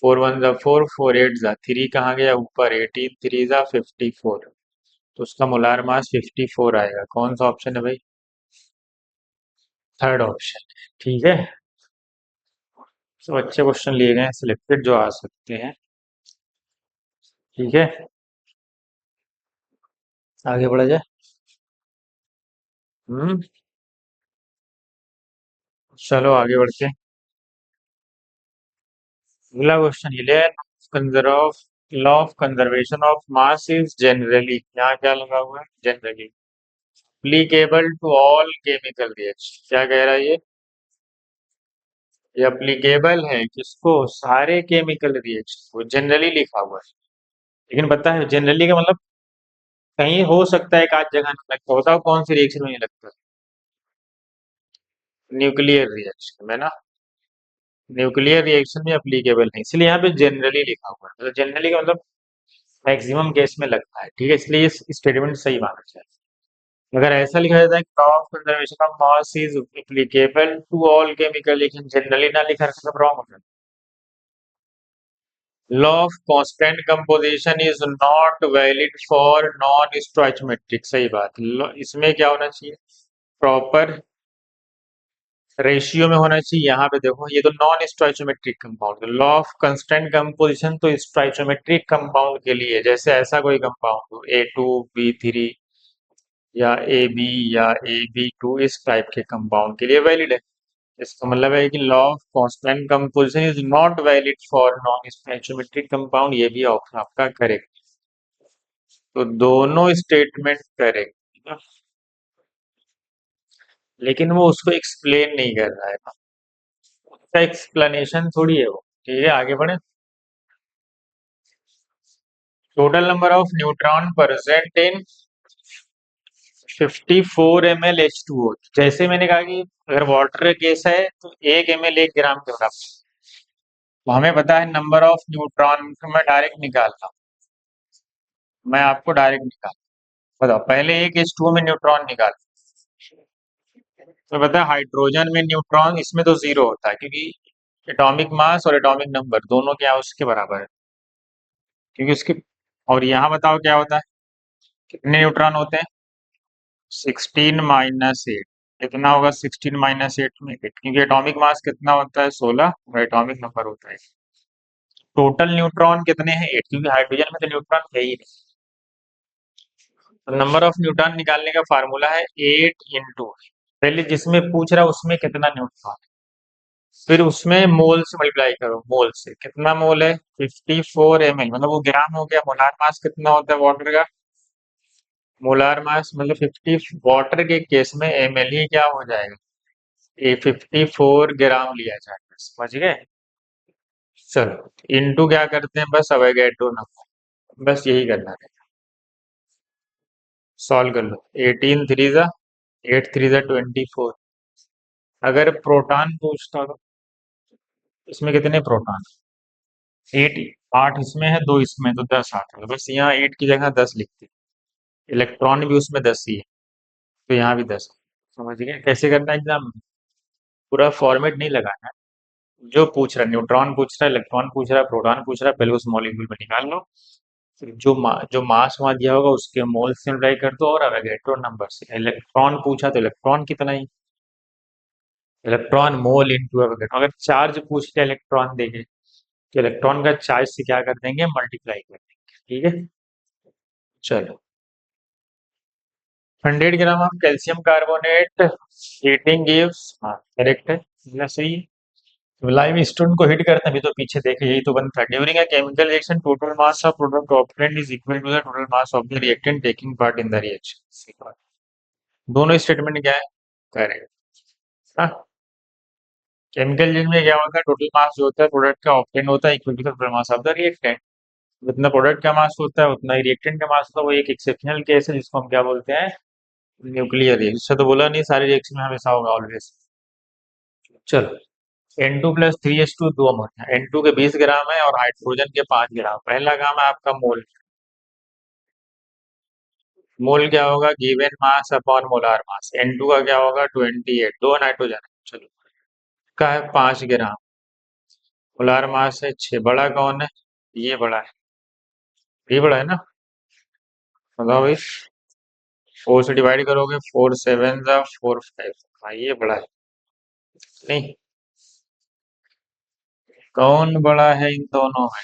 4 1 ज़ा 4, 4 8 ज़ा 3, कहाँ गया? ऊपर। 18 3 ज़ा 54। तो उसका मोलार मास 54 आएगा। कौन सा ऑप्शन है भाई? थर्ड ऑप्शन, ठीक है। सब अच्छे क्वेश्चन लिए गए हैं सिलेक्टेड, जो आ सकते हैं, ठीक है। आगे बढ़ा जाए। हम्म। चलो आगे बढ़ते हैं। अगला क्वेश्चन ये ले, conservation of mass is generally, यहाँ क्या लगा हुआ है, generally applicable to all chemical reaction. क्या कह रहा है ये एप्लीकेबल है किसको, सारे केमिकल रिएक्शन को, जनरली लिखा हुआ है। लेकिन पता है जनरली का मतलब कहीं हो सकता है, एक आध जगह नहीं लगता। बताओ कौन सी रिएक्शन में नहीं लगता, न्यूक्लियर रिएक्शन में ना, न्यूक्लियर रिएक्शन में एप्लीकेबल नहीं, इसलिए यहाँ पे जनरली लिखा हुआ है। तो जनरली का मतलब मैक्सिमम केस में लगता है, ठीक है, इसलिए इस स्टेटमेंट सही माना चाहिए। अगर ऐसा लिखा जाता है cross conservation of mass is applicable to all chemical, लेकिन जनरली ना लिखा रखा, सब रॉन्ग हो जाता है। Law of constant composition is not valid for non stoichiometric, सही बात। इसमें क्या होना चाहिए, प्रॉपर रेशियो में होना चाहिए। यहाँ पे देखो ये तो non stoichiometric compound, law of constant composition तो स्टोइचोमेट्रिक कंपाउंड के लिए, जैसे ऐसा कोई कंपाउंड हो A2B3 या AB या AB2, इस टाइप के कंपाउंड के लिए वैलिड है। इसका मतलब है कि law of constant composition is not valid for non stoichiometric compound, ये भी ऑप्शन आपका करेक्ट। तो दोनों स्टेटमेंट करेक्ट, लेकिन वो उसको एक्सप्लेन नहीं कर रहा है ना, उसका एक्सप्लेनेशन थोड़ी है वो। ठीक है, आगे बढ़े। Total number of neutron present in 54 ml H2O। जैसे मैंने कहा कि अगर वाटर का केस है तो 1 ml 1 ग्राम के बराबर, तो हमें पता है नंबर ऑफ न्यूट्रॉन को मैं डायरेक्ट निकाल रहा हूँ, मैं आपको डायरेक्ट निकाल, बताओ पहले एक H2O में न्यूट्रॉन निकाल, तो पता है हाइड्रोजन में न्यूट्रॉन इसमें तो जीरो होता है, क्योंकि एटॉमिक मास और एटॉमिक नंबर दोनों क्या है, उसके बराबर है, क्योंकि उसके। और यहाँ बताओ क्या होता है, कितने न्यूट्रॉन होते हैं, 16 - 8। कितना होगा 16 - 8 में 8, क्योंकि एटॉमिक मास कितना होता है 16, और एटॉमिक नंबर होता है। टोटल न्यूट्रॉन कितने हैं 8, क्योंकि हाइड्रोजन में तो न्यूट्रॉन है ही नहीं। तो नंबर ऑफ न्यूट्रॉन निकालने का फार्मूला है 8 पहले जिसमें पूछ रहा है उसमें कितना न्यूट्रॉन है, फिर उसमें मोल से मल्टीप्लाई करो, मोल से कितना मोल है 54 ml, मतलब वो ग्राम हो गया। मोलार मास कितना होता है वाटर का, मोलार मास मतलब 50, वाटर के केस में ml ही क्या हो जाएगा, ये 54 ग्राम लिया जाएगा, समझ गए। चलो इनटू क्या करते हैं, बस अवोगाड्रो नंबर, बस यही करना है। सॉल्व कर लो, 18 3 8 3 24। अगर प्रोटॉन पूछता तो इसमें कितने प्रोटॉन, 8, 8 इसमें है, 2 इसमें, तो 10 8 है, बस यहाँ 8 की जगह 10 लिखते हैं। इलेक्ट्रॉन भी उसमें 10 ही है, तो यहाँ भी 10। समझ गए कैसे करना है एग्जाम में, पूरा फॉर्मेट नहीं लगाना है। जो पूछ रहा है, न्यूट्रॉन पूछ रहा है, इलेक्ट्रॉन पूछ रहा है, प्रोटॉन पूछ रहा है, पहले उस मॉलिक्यूल में निकाल लो, फिर जो मास वहां दिया होगा उसके मोल से मल्टीप्लाई कर दो, और अवोगाड्रो नंबर से। इलेक्ट्रॉन पूछा तो इलेक्ट्रॉन कितना ही, इलेक्ट्रॉन मोल इंटू अवोगाड्रो। अगर चार्ज पूछ लिया इलेक्ट्रॉन देके, तो इलेक्ट्रॉन का चार्ज से क्या कर देंगे, मल्टीप्लाई कर देंगे, ठीक है। चलो 100 gram of calcium carbonate heating gives, हाँ करेक्ट है, ये सही है। लाइव स्टोन को हिट करते हैं, अभी तो पीछे देखे यही तो बनता है। During a chemical reaction total mass of product obtained is equal to the total mass of the reactant taking part in the reaction. दोनों स्टेटमेंट क्या है, करेक्ट। हाँ, केमिकल रिएक्शन में क्या होता है, टोटल मास जो होता है प्रोडक्ट का ऑब्टेन होता है equal to the total mass of the reactant. जितना प्रोडक्ट का मास होता है उतना ही रिएक्टेंट का मास होता है। वो एक एक्सेप्शनल केस है जिसको हम क्या बोलते हैं, न्यूक्लियर रिएक्शन। इससे तो बोला नहीं सारे रिएक्शन में हमेशा होगा ऑलवेज। चलो N2 + 3H2 दो अमोनिया, N2 के 20 ग्राम है और हाइड्रोजन के 5 ग्राम। पहला काम है आपका मोल, मोल क्या होगा, given mass upon molar mass. N2 का क्या होगा 28, दो नाइट्रोजन है, चलो का है 5 ग्राम, मोलार मास है 6। बड़ा कौन है, ये बड़ा है, ये बड़ा है ना, बताओ भाई। 4 से डिवाइड करोगे, 4 7 = 4 5, हाँ ये बड़ा है, नहीं कौन बड़ा है इन दोनों में,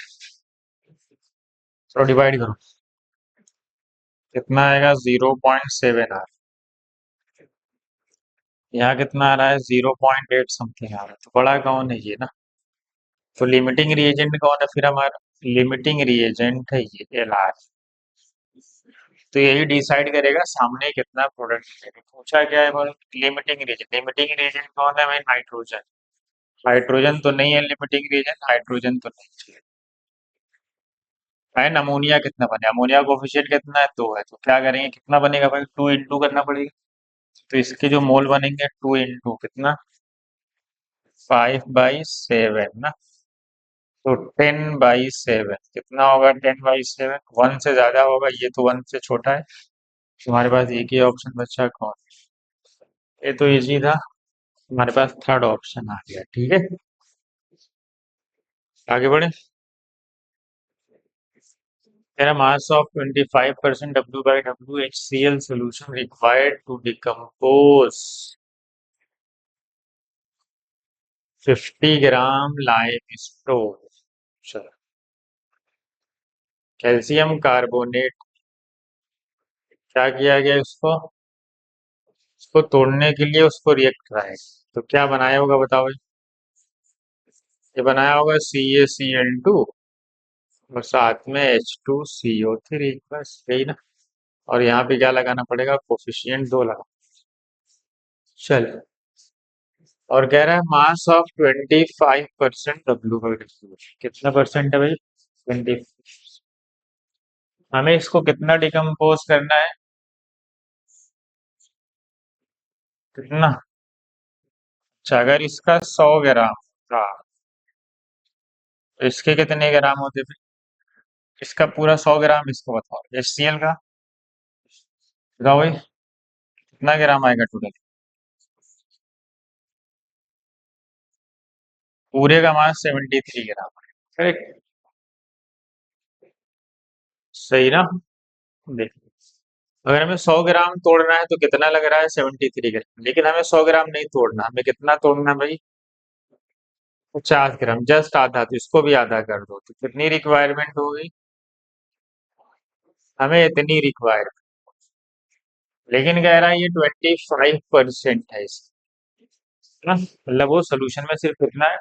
चलो डिवाइड करो, कितना आएगा 0.7 आ रहा है, यहाँ कितना आ रहा है 0.8 समथिंग आ रहा है, तो बड़ा कौन है ये ना। तो लिमिटिंग रिएजेंट कौन है फिर हमारा, लिमिटिंग रिएजेंट है ये एलआर। तो यही डिसाइड करेगा सामने कितना प्रोडक्ट पूछा गया है। बोल लिमिटिंग रिएजेंट कौन है भाई? नाइट्रोजन। हाइड्रोजन तो नहीं है लिमिटिंग रिएजेंट, हाइड्रोजन तो नहीं है। अमोनिया कितना बने? अमोनिया कोफिशिएंट कितना है? 2 है। तो क्या करेंगे, कितना बनेगा भाई? 2 इंटू करना पड़ेगा। तो इसके जो मोल बनेंगे 2 इंटू कितना, 5/7 ना। तो 10/7 कितना होगा? 10/7 1 से ज्यादा होगा, ये तो 1 से छोटा है। तुम्हारे पास एक ही ऑप्शन बचा, कौन? ये तो इजी था। हमारे पास थर्ड ऑप्शन आ गया। ठीक है, आगे बढ़े। तेरा mass of 25% W/W HCl solution required to decompose 50 gram limestone. चलो, कैल्शियम कार्बोनेट क्या किया गया उसको? उसको तोड़ने के लिए उसको रिएक्ट कराएगा। तो क्या बनाया होगा बताओ भाई? ये बनाया होगा CaCl2 और साथ में H2CO3, बस यही ना। और यहाँ पे क्या लगाना पड़ेगा? कोफिशिएंट 2 लगा। चल, और कह रहा है मास ऑफ 25% W/W। कितना परसेंट है भाई? 20। हमें इसको कितना डिकम्पोज करना है? कितना? अच्छा, अगर इसका 100 ग्राम था तो इसके कितने ग्राम होते फिर? इसका पूरा 100 ग्राम इसको बताओ। HCl का बताओ भाई, कितना ग्राम आएगा टोटल? पूरे का मास 73 ग्राम है। करेक्ट, सही ना। देख, अगर हमें 100 ग्राम तोड़ना है तो कितना लग रहा है? 73 ग्राम। लेकिन हमें 100 ग्राम नहीं तोड़ना, हमें कितना तोड़ना है भाई? 50 ग्राम, जस्ट आधा। तो इसको भी आधा कर दो तो कितनी रिक्वायरमेंट होगी? हमें इतनी रिक्वायर। लेकिन कह रहा है ये 25% है ना। मतलब वो सोल्यूशन में सिर्फ कितना है?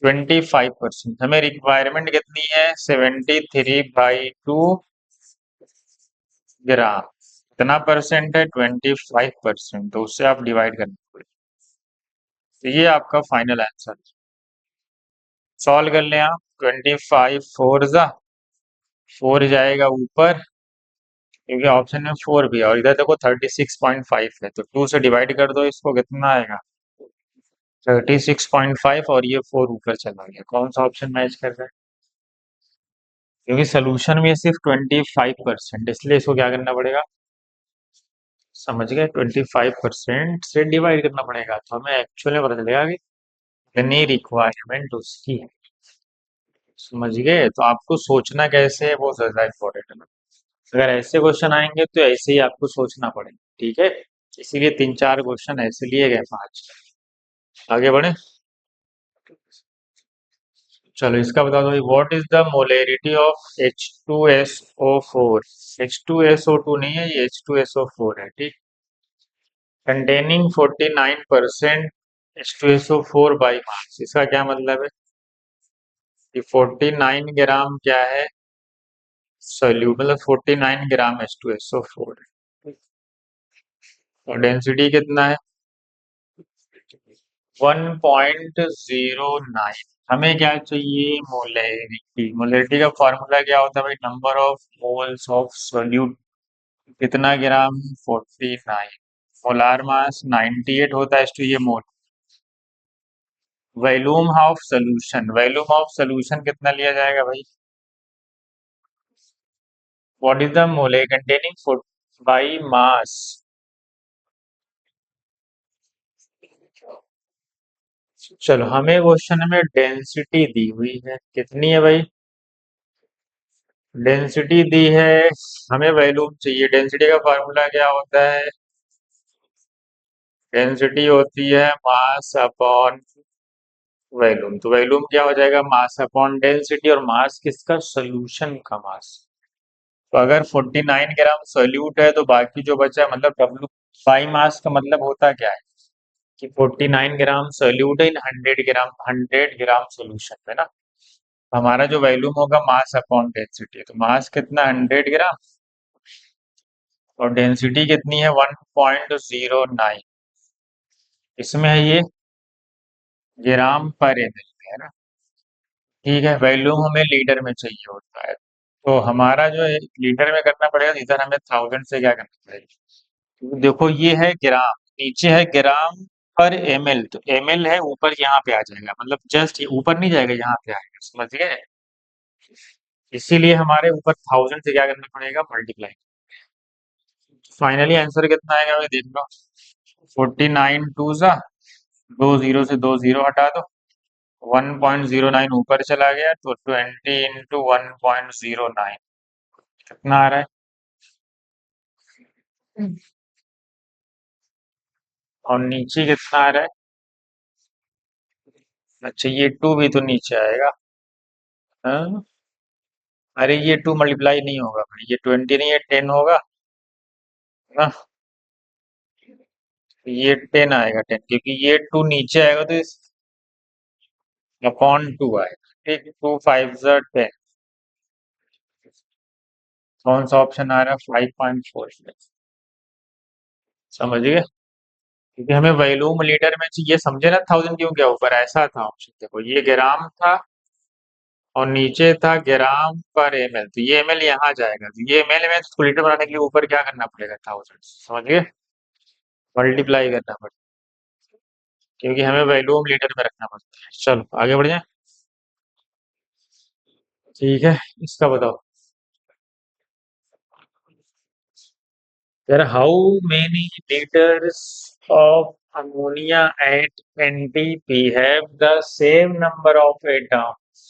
25%। हमें रिक्वायरमेंट कितनी है? 73/2 ग्राम। कितना परसेंट है? 25%। तो उससे आप डिवाइड करना पड़ेगा। तो ये आपका फाइनल आंसर। सॉल्व कर लें आप। 25 4 4 जाएगा ऊपर, क्योंकि ऑप्शन में 4 भी है। और इधर देखो 36.5 है, तो 2 से डिवाइड कर दो इसको, कितना आएगा? 36.5। और ये 4 ऊपर चला गया। कौन सा ऑप्शन मैच कर रहा है? क्योंकि सोल्यूशन में सिर्फ 25%, इसलिए इसको क्या करना पड़ेगा? समझ गए? 25% से डिवाइड करना पड़ेगा, तो हमें एक्चुअली पता चलेगा कि कितनी रिक्वायरमेंट उसकी है। समझ गए? तो आपको सोचना कैसे है वो ज्यादा इम्पोर्टेंट है। अगर ऐसे क्वेश्चन आएंगे तो ऐसे ही आपको सोचना पड़ेगा। ठीक है, इसीलिए 3 4 क्वेश्चन ऐसे लिए गए, 5। आगे बढ़े। चलो, इसका बता दो, what is the molarity of H2SO4। H2SO2 नहीं है, ये H2SO4 है। ठीक, कंटेनिंग 49% H2SO4 बाई मास। इसका क्या मतलब है कि 49 ग्राम क्या है? सोल्यूट, मतलब 49 ग्राम H2SO4 है। और डेंसिटी कितना है? 1.09। हमें क्या चाहिए? मोलैरिटी। मोलैरिटी का फॉर्मूला क्या होता है भाई? Number of moles of solute. कितना ग्राम? 49। मोलार मास 98 होता है, टू ये mole. Volume of solution, volume of solution कितना लिया जाएगा भाई? What is the mole containing by mass. चलो, हमें क्वेश्चन में डेंसिटी दी हुई है, कितनी है भाई? डेंसिटी दी है, हमें वैल्यूम चाहिए। डेंसिटी का फॉर्मूला क्या होता है? डेंसिटी होती है मास अपॉन वैल्यूम। तो वैल्यूम क्या हो जाएगा? Mass upon density. और मास किसका? सोल्यूशन का मास। तो अगर 49 ग्राम सोल्यूट है तो बाकी जो बचा है, मतलब W बाई मास का मतलब होता क्या है कि 49 ग्राम सोल्यूट है इन 100 ग्राम, 100 ग्राम सोल्यूशन है ना। हमारा जो वैल्यूम होगा मास अपॉन डेंसिटी, तो मास कितना 100 ग्राम और डेंसिटी कितनी है 1.09। इसमें है ये ग्राम पर एमएल है ना। ठीक है, वैल्यूम हमें लीटर में चाहिए होता है, तो हमारा जो है लीटर में करना पड़ेगा, तो इधर हमें थाउजेंड से क्या करना पड़ेगा। तो देखो ये है ग्राम, नीचे है ग्राम पर एमएल, तो एमएल है ऊपर यहाँ पे आ जाएगा, मतलब जस्ट ऊपर नहीं जाएगा, यहाँ पे आएगा, समझ गए। इसीलिए हमारे ऊपर थाउजेंड से क्या करना पड़ेगा, मल्टीप्लाई। फाइनली आंसर कितना आएगा भाई देख लो। 49 टू सा, दो जीरो से दो जीरो हटा दो, 1.09 ऊपर चला गया, तो 20 × 1.09 कितना आ रहा है। और नीचे कितना आ रहा है। अच्छा ये टू भी तो नीचे आएगा। हाँ? अरे ये टू मल्टीप्लाई नहीं होगा भाई, ये 20 नहीं है 10 होगा ना। ये 10 आएगा, 10, क्योंकि ये टू नीचे आएगा तो इस अपॉन टू आएगा। ठीक, 2 5 × 10। कौन सा ऑप्शन आ रहा है, 5.4। समझ गए, क्योंकि हमें वॉल्यूम लीटर में चाहिए, समझे ना, थाउजेंड क्यों गया ऊपर, ऐसा था ऑप्शन। देखो ये ग्राम था और नीचे था ग्राम पर एमएल, तो ये एमएल यहाँ जाएगा, तो ये एमएल में इसको लीटर बनाने के लिए ऊपर क्या करना पड़ेगा, थाउजेंड, समझ गए, मल्टीप्लाई करना पड़ेगा, क्योंकि हमें वॉल्यूम लीटर में रखना पड़ता है। चलो आगे बढ़ जाए। ठीक है, इसका बताओ यार, how many litres of ammonia at NTP have the same number of atoms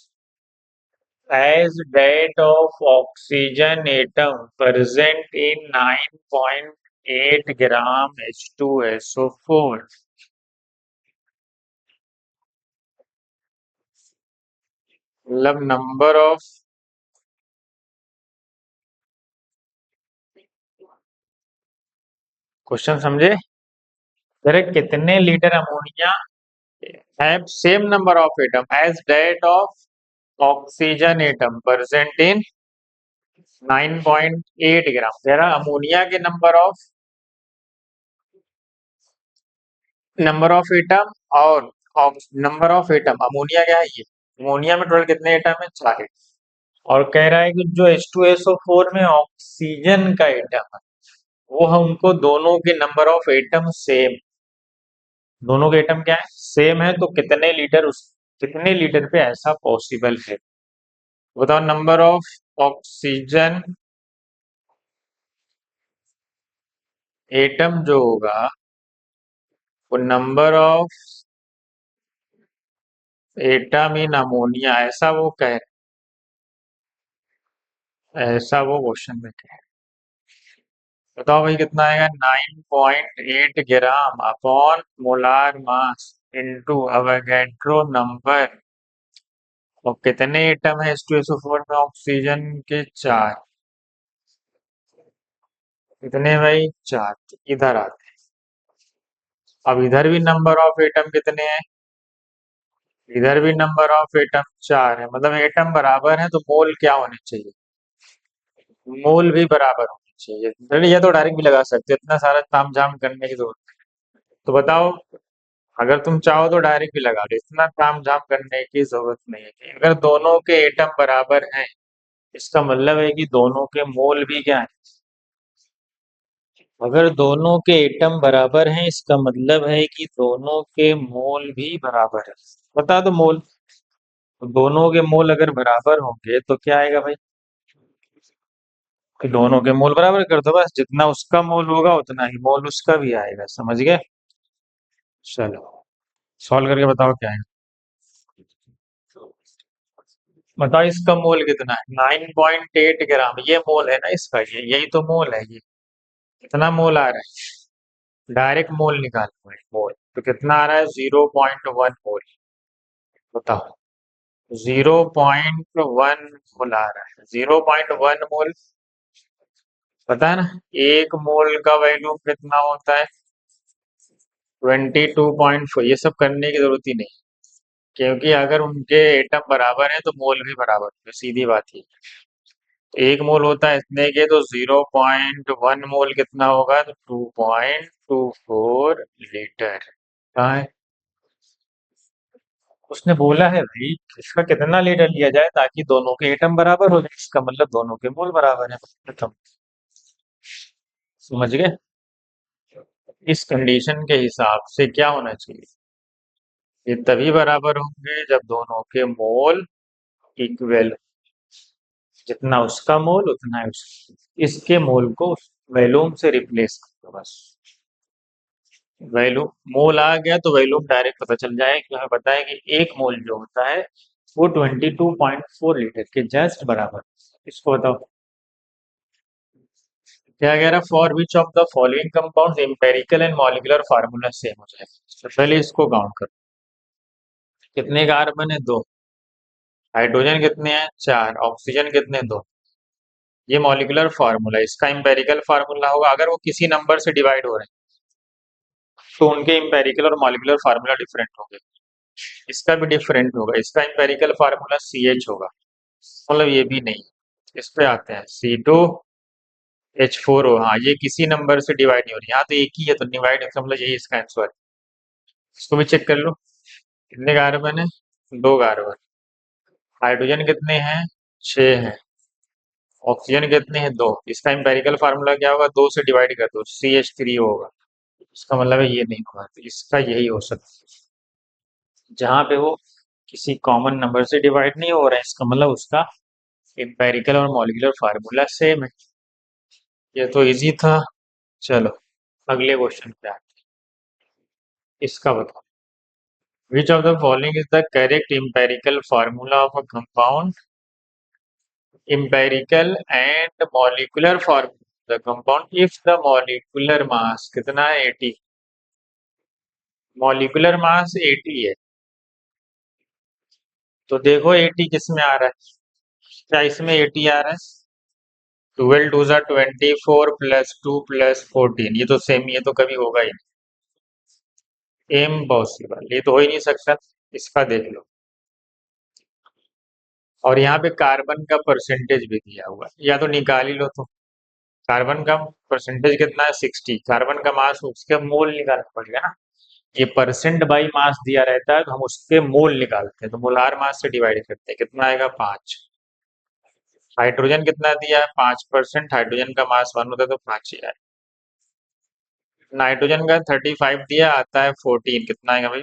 as that of oxygen atom present in 9.8 gram H2SO4। मतलब नंबर ऑफ, क्वेश्चन समझे, अरे कितने litre ammonia have same number of atom as that of oxygen atom present in 9.8 gram. तेरा ammonia के number of atom और number of atom, ammonia क्या है ये, अमोनिया में टोटल कितने एटम है, 4 एटम। और कह रहा है कि जो H2SO4 में ऑक्सीजन का एटम है, वो हम उनको दोनों के नंबर ऑफ एटम सेम, दोनों के एटम क्या है, सेम है, तो कितने लीटर पे ऐसा पॉसिबल है। बताओ नंबर ऑफ ऑक्सीजन एटम जो होगा, वो number of atom in ammonia, ऐसा वो कह, ऐसा वो क्वेश्चन में कह। बताओ भाई कितना आएगा, 9.8 ग्राम upon molar mass into Avogadro number. और कितने एटम है H2SO4 में, ऑक्सीजन के 4, कितने भाई, 4। इधर आते हैं, अब इधर भी नंबर ऑफ एटम कितने हैं, इधर भी नंबर ऑफ एटम 4 है, मतलब एटम बराबर है, तो मोल क्या होने चाहिए, मोल भी बराबर होने चाहिए। चलिए ये तो डायरेक्ट भी लगा सकते हो, इतना सारा ताम झाम करने की जरूरत नहीं। तो बताओ, अगर तुम चाहो तो डायरेक्ट भी लगा दो, इतना ताम झाम करने की जरूरत नहीं है। अगर दोनों के एटम बराबर हैं, इसका मतलब है कि दोनों के मोल भी क्या है, अगर दोनों के एटम बराबर हैं, इसका मतलब है कि दोनों के मोल भी बराबर है। बता दो मोल, तो दोनों के मोल अगर बराबर होंगे तो क्या आएगा भाई, कि दोनों के मोल बराबर कर दो, बस जितना उसका मोल होगा उतना ही मोल उसका भी आएगा, समझ गए। चलो सॉल्व करके बताओ क्या है। बताओ इसका मोल कितना है, 9.8 ग्राम, ये मोल है ना इसका, ये यही तो मोल है, ये कितना मोल आ रहा है, डायरेक्ट मोल निकालो भाई, मोल तो कितना आ रहा है, 0.1 मोल। बताओ 0.1 मोल आ रहा है, 0.1 मोल, पता है ना, एक मोल का वैल्यू कितना होता है, 22.4। ये सब करने की जरूरत ही नहीं, क्योंकि अगर उनके एटम बराबर है तो मोल भी बराबर होंगे, सीधी बात ही। तो एक मोल होता है इतने के, तो 0.1 मोल कितना होगा, तो 2.24 लीटर। कहाँ है? उसने बोला है भाई, इसका कितना लीटर लिया जाए ताकि दोनों के एटम बराबर हो जाए, इसका मतलब दोनों के मोल बराबर है, खत्म। समझ गए? इस कंडीशन के हिसाब से क्या होना चाहिए, ये तभी बराबर होंगे जब दोनों के मोल इक्वल, जितना उसका मोल उतना है इसके मोल को वैल्यूम से रिप्लेस कर दो बस। वैल्यूम मोल आ गया तो वैल्यूम डायरेक्ट पता चल जाए कि हमें पता है कि एक मोल जो होता है वो 22.4 लीटर के जस्ट बराबर। इसको बताओ क्या कह रहा, for which of the following compound empirical and molecular formula same हो जाए। तो पहले इसको काउंट करो, कितने कार्बन है, दो। हाइड्रोजन कितने हैं, चार। ऑक्सीजन कितने, दो। ये मॉलिक्यूलर फार्मूला, इसका एम्पेरिकल फार्मूला होगा। अगर वो किसी नंबर से डिवाइड हो रहे हैं तो उनके एम्पेरिकल और मॉलिक्यूलर फार्मूला डिफरेंट होंगे। इसका भी डिफरेंट होगा, इसका एम्पेरिकल फार्मूला CH होगा, मतलब ये भी नहीं। इस पे आते हैं, C2H4 हो, हाँ ये किसी नंबर से डिवाइड नहीं हो रही, यहाँ तो एक ही है तो डिवाइड, इसका मतलब यही इसका आंसर है। इसको भी चेक कर लो, कितने कार्बन है, दो कार्बन। हाइड्रोजन कितने हैं, छह हैं। ऑक्सीजन कितने हैं, दो। इसका एम्पेरिकल फार्मूला क्या होगा, दो से डिवाइड कर दो, CH3 होगा। इसका मतलब है ये नहीं होगा, तो इसका यही हो सकता है जहाँ पे वो किसी कॉमन नंबर से डिवाइड नहीं हो रहा है, इसका मतलब उसका एम्पेरिकल और मॉलिक्यूलर फार्मूला सेम है। ये तो इजी था। चलो अगले क्वेश्चन पे आते हैं। इसका बताओ, which of the following is the correct empirical formula of a compound, empirical and molecular formula the compound if the molecular mass कितना है, 80। मॉलिक्यूलर मास 80 है, तो देखो 80 किस में आ रहा है, क्या इसमें 80 आ रहा है, 12 टू ज़ा 24 प्लस 2 प्लस 14, ये तो सेम, ये तो कभी होगा ही नहीं, इम्पॉसिबल, ये तो हो ही नहीं सकता। इसका देख लो, और यहाँ पे कार्बन का परसेंटेज भी दिया हुआ है, या तो निकाल ही लो। तो कार्बन का परसेंटेज कितना है, 60। कार्बन का मास, उसके मोल निकालना पड़ेगा ना, ये परसेंट बाई मास दिया रहता है तो हम उसके मोल निकालते हैं, तो मोलार मास से डिवाइड करते हैं, कितना आएगा, 5। हाइड्रोजन कितना दिया है, 5%। हाइड्रोजन का मास 1 होता है तो 5 ही आएगा। नाइट्रोजन का 35 दिया, आता है 14, कितना आएगा भाई,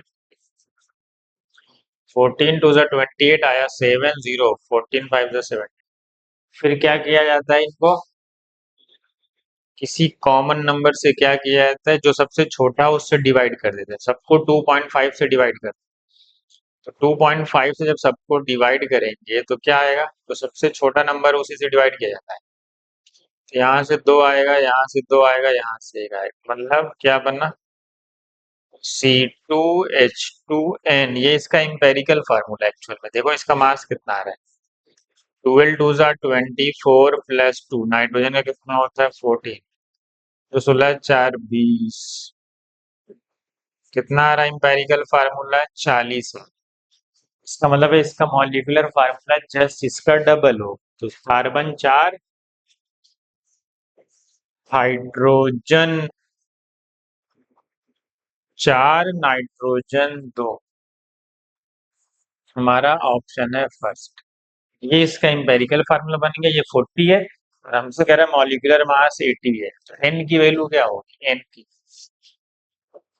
14 टू ज़ा 28 आया, 70, 14 5 ज़ा 7। फिर क्या किया जाता है इनको, किसी कॉमन नंबर से क्या किया जाता है, जो सबसे छोटा है उससे डिवाइड कर देते हैं, सबको 2.5 से डिवाइड कर, तो 2.5 से जब सबको डिवाइड करेंगे तो क्या आएगा, तो सबसे छोटा नंबर उसी से डिवाइड किया जाता है। तो यहाँ से दो आएगा, यहाँ से दो आएगा, यहाँ से एक आएगा, मतलब क्या बना, C2H2N। ये इसका इम्पेरिकल फार्मूला एक्चुअल में, देखो इसका मास कितना आ रहा है, 12 टू ज़ा 24 प्लस 2। नाइट्रोजन का कितना होता है, 14, तो 16 4 20, कितना आ रहा है इम्पेरिकल फार्मूला, 40। इसका मतलब है इसका मॉलिक्यूलर फार्मूला जस्ट इसका डबल हो, तो कार्बन 4, हाइड्रोजन 4, नाइट्रोजन 2। हमारा ऑप्शन है फर्स्ट। ये इसका एम्पेरिकल फार्मूला बन गया, ये 40 है, और हमसे कह रहा है मॉलिक्यूलर मास 80 है, तो एन की वैल्यू क्या होगी, एन की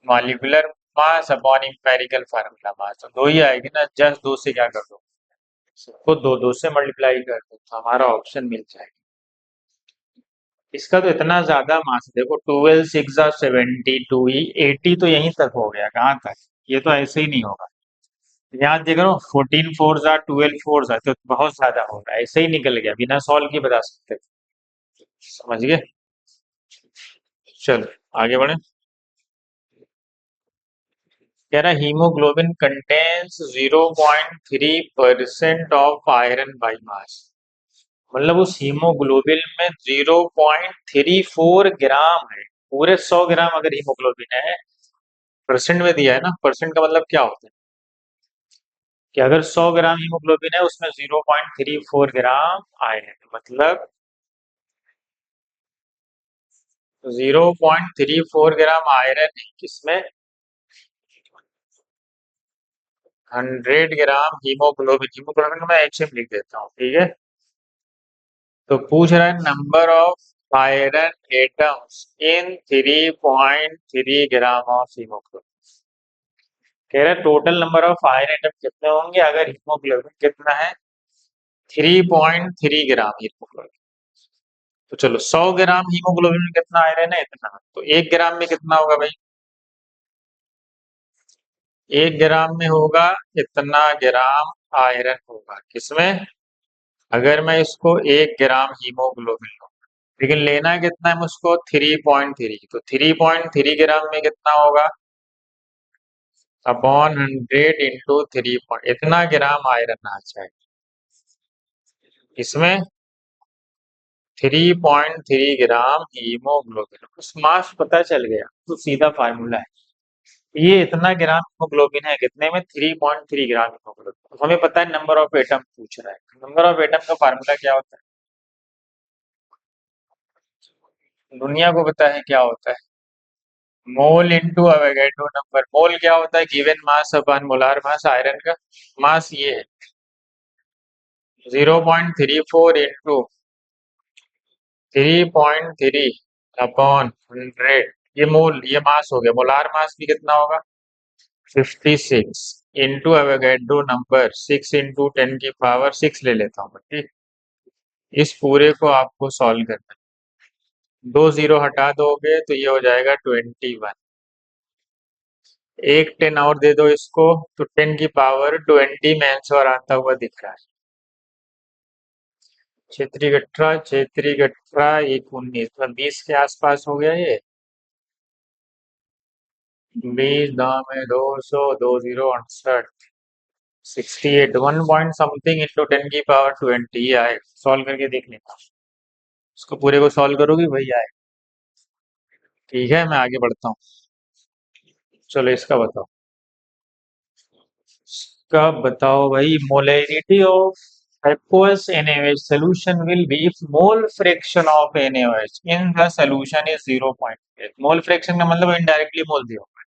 molecular mass upon empirical formula mass, तो दो ही आएगी ना, जस्ट दो से क्या कर दो, सबको दो दो से मल्टीप्लाई कर दो, तो हमारा ऑप्शन मिल जाएगा। इसका तो इतना ज्यादा मास, देखो 12 6 72 ही, 80 तो यहीं तक हो गया, कहाँ तक, ये तो ऐसे ही नहीं होगा। यहाँ देख रहा हूँ 14 4 12 4 तो बहुत ज्यादा हो रहा है, ऐसे ही निकल गया, बिना सॉल्व के बता सकते। समझ गए? चलो आगे बढ़े। कह रहा haemoglobin contains 0.3% of iron by mass, मतलब उस हीमोग्लोबिन में 0.34 ग्राम है, पूरे 100 ग्राम अगर हीमोग्लोबिन है, परसेंट में दिया है ना, परसेंट का मतलब क्या होता है, कि अगर 100 ग्राम हीमोग्लोबिन है उसमें 0.34 ग्राम आयरन, मतलब 0.34 ग्राम आयरन है किसमें, 100 ग्राम हीमोग्लोबिन, हीमोग्लोबिन को मैं HM लिख देता हूँ, ठीक है। तो पूछ रहा है number of iron atoms in 3.3 gram of haemoglobin. कह रहा है total number of iron atom कितने होंगे अगर हीमोग्लोबिन कितना है, 3.3 ग्राम हीमोग्लोबिन। तो चलो 100 ग्राम हीमोग्लोबिन में कितना आयरन है, इतना, तो 1 ग्राम में कितना होगा भाई, 1 ग्राम में होगा इतना ग्राम आयरन होगा किसमें, अगर मैं इसको 1 ग्राम हीमोग्लोबिन लूं, लेकिन लेना कितना है मुझको 3.3, तो 3.3 ग्राम में कितना होगा, अपॉन 100 × 3 इतना ग्राम आयरन आ जाए इसमें, 3.3 ग्राम हीमोग्लोबिन, उस मास पता चल गया तो सीधा फार्मूला है, ये इतना ग्राम हीमोग्लोबिन है कितने में, 3.3 ग्राम हीमोग्लोबिन। तो हमें पता है नंबर ऑफ एटम पूछ रहा है, नंबर ऑफ एटम का फार्मूला क्या होता है, दुनिया को पता है क्या होता है, मोल इंटू अवोगाड्रो नंबर। मोल क्या होता है, गिवन मास अपन मोलार मास, आयरन का मास ये है 0.34 इंटू 3.3 अपॉन 100, ये मोल, ये मास हो गया। मोलार मास भी कितना होगा 56 इंटू एवोगाड्रो नंबर 6 × 10⁻⁶ ले लेता हूँ, ठीक। इस पूरे को आपको सॉल्व करना है, 2 जीरो हटा दोगे तो ये हो जाएगा 21, एक 10 और दे दो इसको तो 10⁻20 में आंसर आता हुआ दिख रहा है। क्षेत्रीय गठरा 1 19, 20 के आसपास हो गया ये, 20 दाम में 200, 2068, 68, 1 पॉइंट समथिंग इंटू 10⁻20 ये आए, सॉल्व करके देख लेना, इसको पूरे को सॉल्व करोगे वही आए, ठीक है। मैं आगे बढ़ता हूँ, चलो इसका बताओ, इसका बताओ भाई, molarity of aqueous NaOH solution will be if mole fraction of NaOH in the solution is 0.8। Mole fraction का मतलब इनडायरेक्टली मोल दिया हुआ है,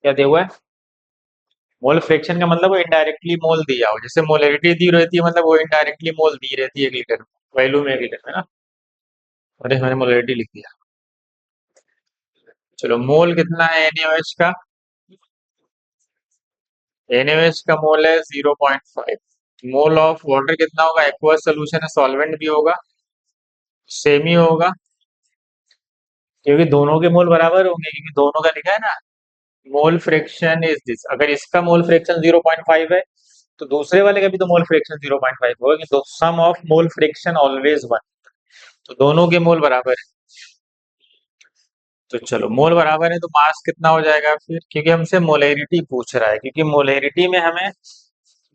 क्या दिया हुआ है, मोल फ्रैक्शन का मतलब वो इनडायरेक्टली मोल दिया हो, जैसे मोलैरिटी दी रहती है मतलब वो इनडायरेक्टली मोल दी रहती है 1 लीटर में, वैल्यू में 1 लीटर में ना। अरे मैंने मोलैरिटी लिख दिया, चलो मोल कितना है NaOH का, NaOH का मोल है 0.5। मोल ऑफ वाटर कितना होगा, एक्वस सोल्यूशन है, सॉल्वेंट भी होगा, सेम ही होगा, क्योंकि दोनों के मोल बराबर होंगे, क्योंकि दोनों का लिखा है ना, मोल फ्रैक्शन इज दिस। अगर इसका मोल फ्रैक्शन 0.5 है तो दूसरे वाले का भी तो मोल फ्रैक्शन 0.5 होगा, तो सम ऑफ मोल फ्रैक्शन ऑलवेज 1, तो दोनों के मोल बराबर है। तो चलो मोल बराबर है तो मास कितना हो जाएगा फिर, क्योंकि हमसे मोलैरिटी पूछ रहा है, क्योंकि मोलैरिटी में हमें,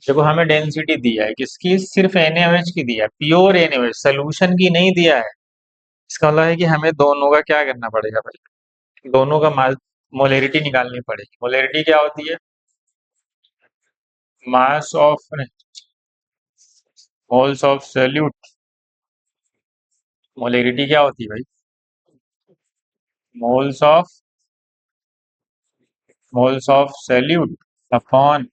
देखो हमें डेंसिटी दिया है किसकी, सिर्फ NaOH की दिया है, प्योर NaOH सोल्यूशन की नहीं दिया है। इसका मतलब है कि हमें दोनों का क्या करना पड़ेगा भाई, दोनों का मास मोलैरिटी निकालनी पड़ेगी। मोलैरिटी क्या होती है, mass of moles of solute, molarity क्या होती है भाई, moles of solute upon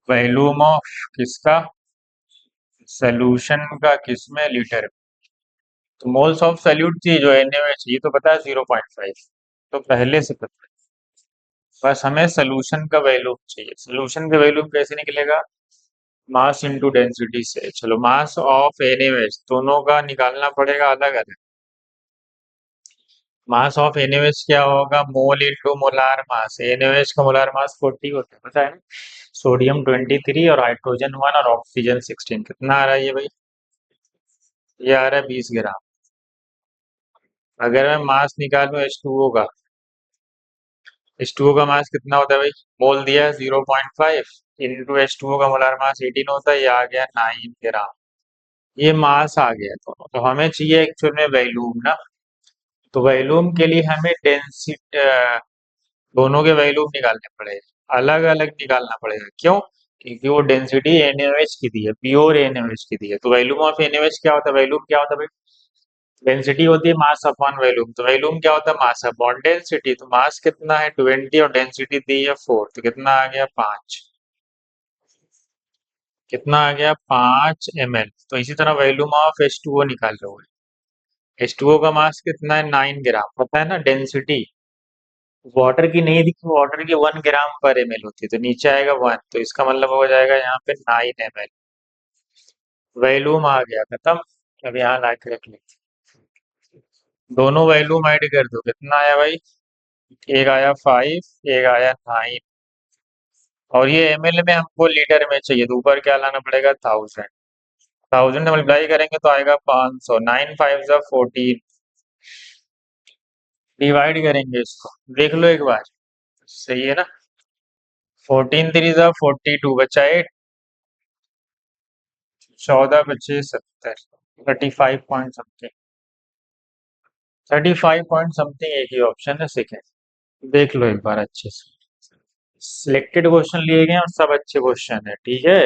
volume of किसका, सोल्यूशन का, किसमें, लीटर में। तो मोल्स ऑफ सॉल्यूट थी जो NaOH, ये तो पता है 0.5, तो पहले से पता है, बस हमें सोल्यूशन का वैल्यूम चाहिए। सोल्यूशन का वैल्यूम कैसे निकलेगा, मास इंटू डेंसिटी से। चलो मास ऑफ NaOH दोनों का निकालना पड़ेगा अलग अलग, मास ऑफ NaOH क्या होगा, mole into molar mass, NaOH का मोलार मास 40 होता है पता है ना, सोडियम 23 और हाइड्रोजन 1 और ऑक्सीजन 16, कितना आ रहा है ये भाई, ये आ रहा है 20 ग्राम। अगर मैं मास निकालूं H2O का, H2O का मास कितना होता है भाई, मोल दिया है 0.5 इंटू H2O का मोलार मास 18 होता है, ये आ गया 9 ग्राम, ये मास आ गया दोनों। तो हमें चाहिए एक्चुअल में वैल्यूम ना, तो वैल्यूम के लिए हमें डेंसिटी, दोनों के वैल्यूम निकालने पड़ेगा। अलग अलग निकालना पड़ेगा, क्यों? क्योंकि वो डेंसिटी एनएच की दी है, प्योर एनएच की दी है। तो वैल्यूम ऑफ एनएच क्या होता है? वैल्यूम क्या होता है भाई? डेंसिटी होती है मास अपॉन वॉल्यूम। तो वॉल्यूम क्या होता है? Mass upon density. तो मास कितना है? 20, और डेंसिटी दी है 4, तो कितना आ गया? 5। कितना आ गया? 5 ml। तो इसी तरह वॉल्यूम ऑफ H2O निकाल लो। H2O का मास कितना है? 9 ग्राम, पता है ना डेंसिटी। वाटर की नहीं दिखी, वाटर की 1 ग्राम पर ml होती है, तो नीचे आएगा 1, तो इसका मतलब हो जाएगा यहाँ पे 9 ml। वॉल्यूम आ गया, खत्म। अब यहाँ ला के रख लेते, दोनों वॉल्यूम ऐड कर दो, कितना आया भाई? एक आया 5, एक आया 9। और ये ml में हमको लीटर में चाहिए, तो ऊपर क्या लाना पड़ेगा? 1000। 1000 मल्टीप्लाई करेंगे तो आएगा 500। 9 5 14। डिवाइड करेंगे इसको, देख लो एक बार, सही है ना? 14 3 42, बचा 8। 14 25 70। 35 पॉइंट समथिंग। 35 पॉइंट समथिंग एक ही ऑप्शन है, सेकेंड। देख लो एक बार अच्छे से, सिलेक्टेड क्वेश्चन लिए गए हैं और सब अच्छे क्वेश्चन है, ठीक है।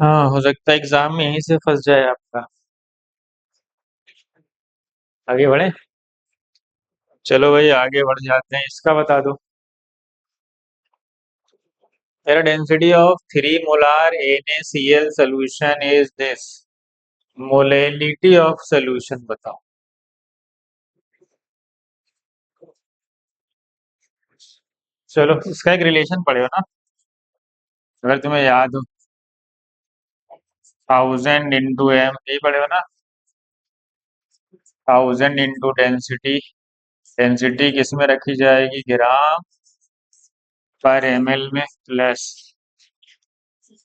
हाँ, हो सकता है एग्जाम में यहीं से फंस जाए आपका। आगे बढ़े, चलो भाई आगे बढ़ जाते हैं, इसका बता दो। तेरा density of 3 molar NaCl solution is this. Molality of solution बताओ। चलो इसका एक रिलेशन पढ़े हो ना, अगर तुम्हें याद हो। 1000 × m, यही पढ़े हो ना? 1000 × डेंसिटी। डेंसिटी किस में रखी जाएगी? ग्राम पर ml में, प्लस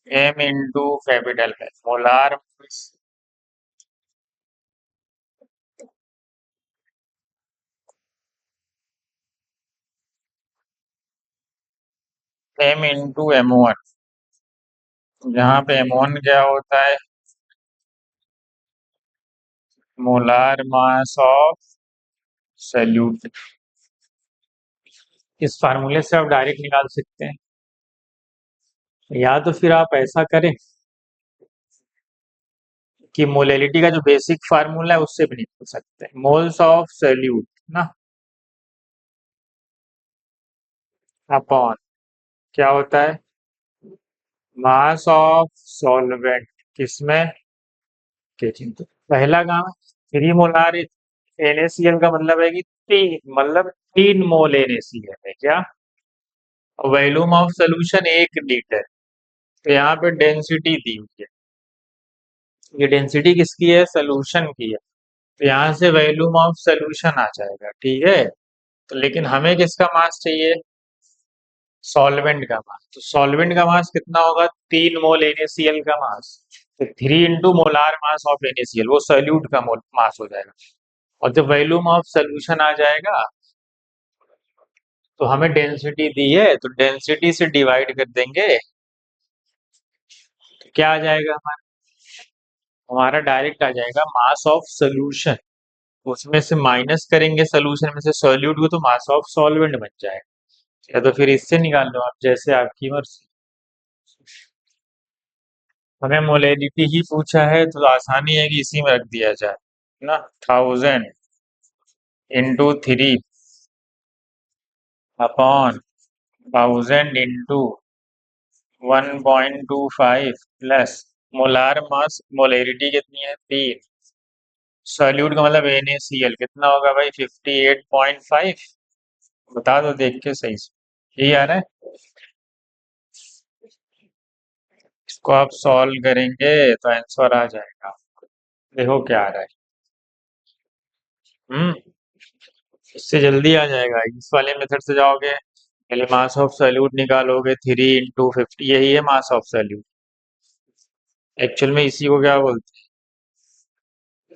m इंटू कैपिटल है मोलार, m इंटू M1। जहाँ पे M1 क्या होता है? Molar mass of solute. इस फार्मूले से आप डायरेक्ट निकाल सकते हैं, या तो फिर आप ऐसा करें कि मोलेलिटी का जो बेसिक फार्मूला है उससे भी निकाल सकते हैं, मोल्स ऑफ सॉल्यूट ना, अपॉन क्या होता है? Mass of solvent. किसमें? केचिन। तो पहला काम है, 3 मोलार NaCl का मतलब है कि तीन, मतलब 3 मोल NaCl है क्या? Volume of solution 1 litre. तो यहाँ पे डेंसिटी दी हुई है, ये डेंसिटी किसकी है? सोल्यूशन की है। तो यहाँ से वॉल्यूम ऑफ सोल्यूशन आ जाएगा, ठीक है। तो लेकिन हमें किसका मास चाहिए? सॉल्वेंट का मास। तो सॉल्वेंट का मास कितना होगा? 3 मोल NaCl का मास। तो 3 × मोलार मास ऑफ NaCl, वो सोल्यूट का मोल मास हो जाएगा। और जब वॉल्यूम ऑफ सोल्यूशन आ जाएगा, तो हमें डेंसिटी दी है, तो डेंसिटी से डिवाइड कर देंगे, तो क्या आ जाएगा हमारा? हमारा डायरेक्ट आ जाएगा मास ऑफ सोल्यूशन। उसमें से माइनस करेंगे सोल्यूशन में से सॉल्यूट को, तो मास ऑफ सॉल्वेंट बन जाएगा। या तो फिर इससे निकाल लो आप, जैसे आपकी मर्जी। हमें मोलेलिटी ही पूछा है, तो आसानी है कि इसी में रख दिया जाए ना। 1000 × 3 अपॉन 1000 × 1.25 प्लस मोलार मास, मोलेरिटी कितनी है? 3। सॉल्यूट का मतलब NaCl कितना होगा भाई? 58.5। बता दो देख के सही से, यही आ रहा है। इसको आप सॉल्व करेंगे तो आंसर आ जाएगा। देखो क्या आ रहा है। हम्म, इससे जल्दी आ जाएगा। इस वाले मेथड से जाओगे, पहले मास ऑफ सॉल्यूट निकालोगे, 3 × 50, यही है मास ऑफ सॉल्यूट। एक्चुअल में इसी को क्या बोलते हैं?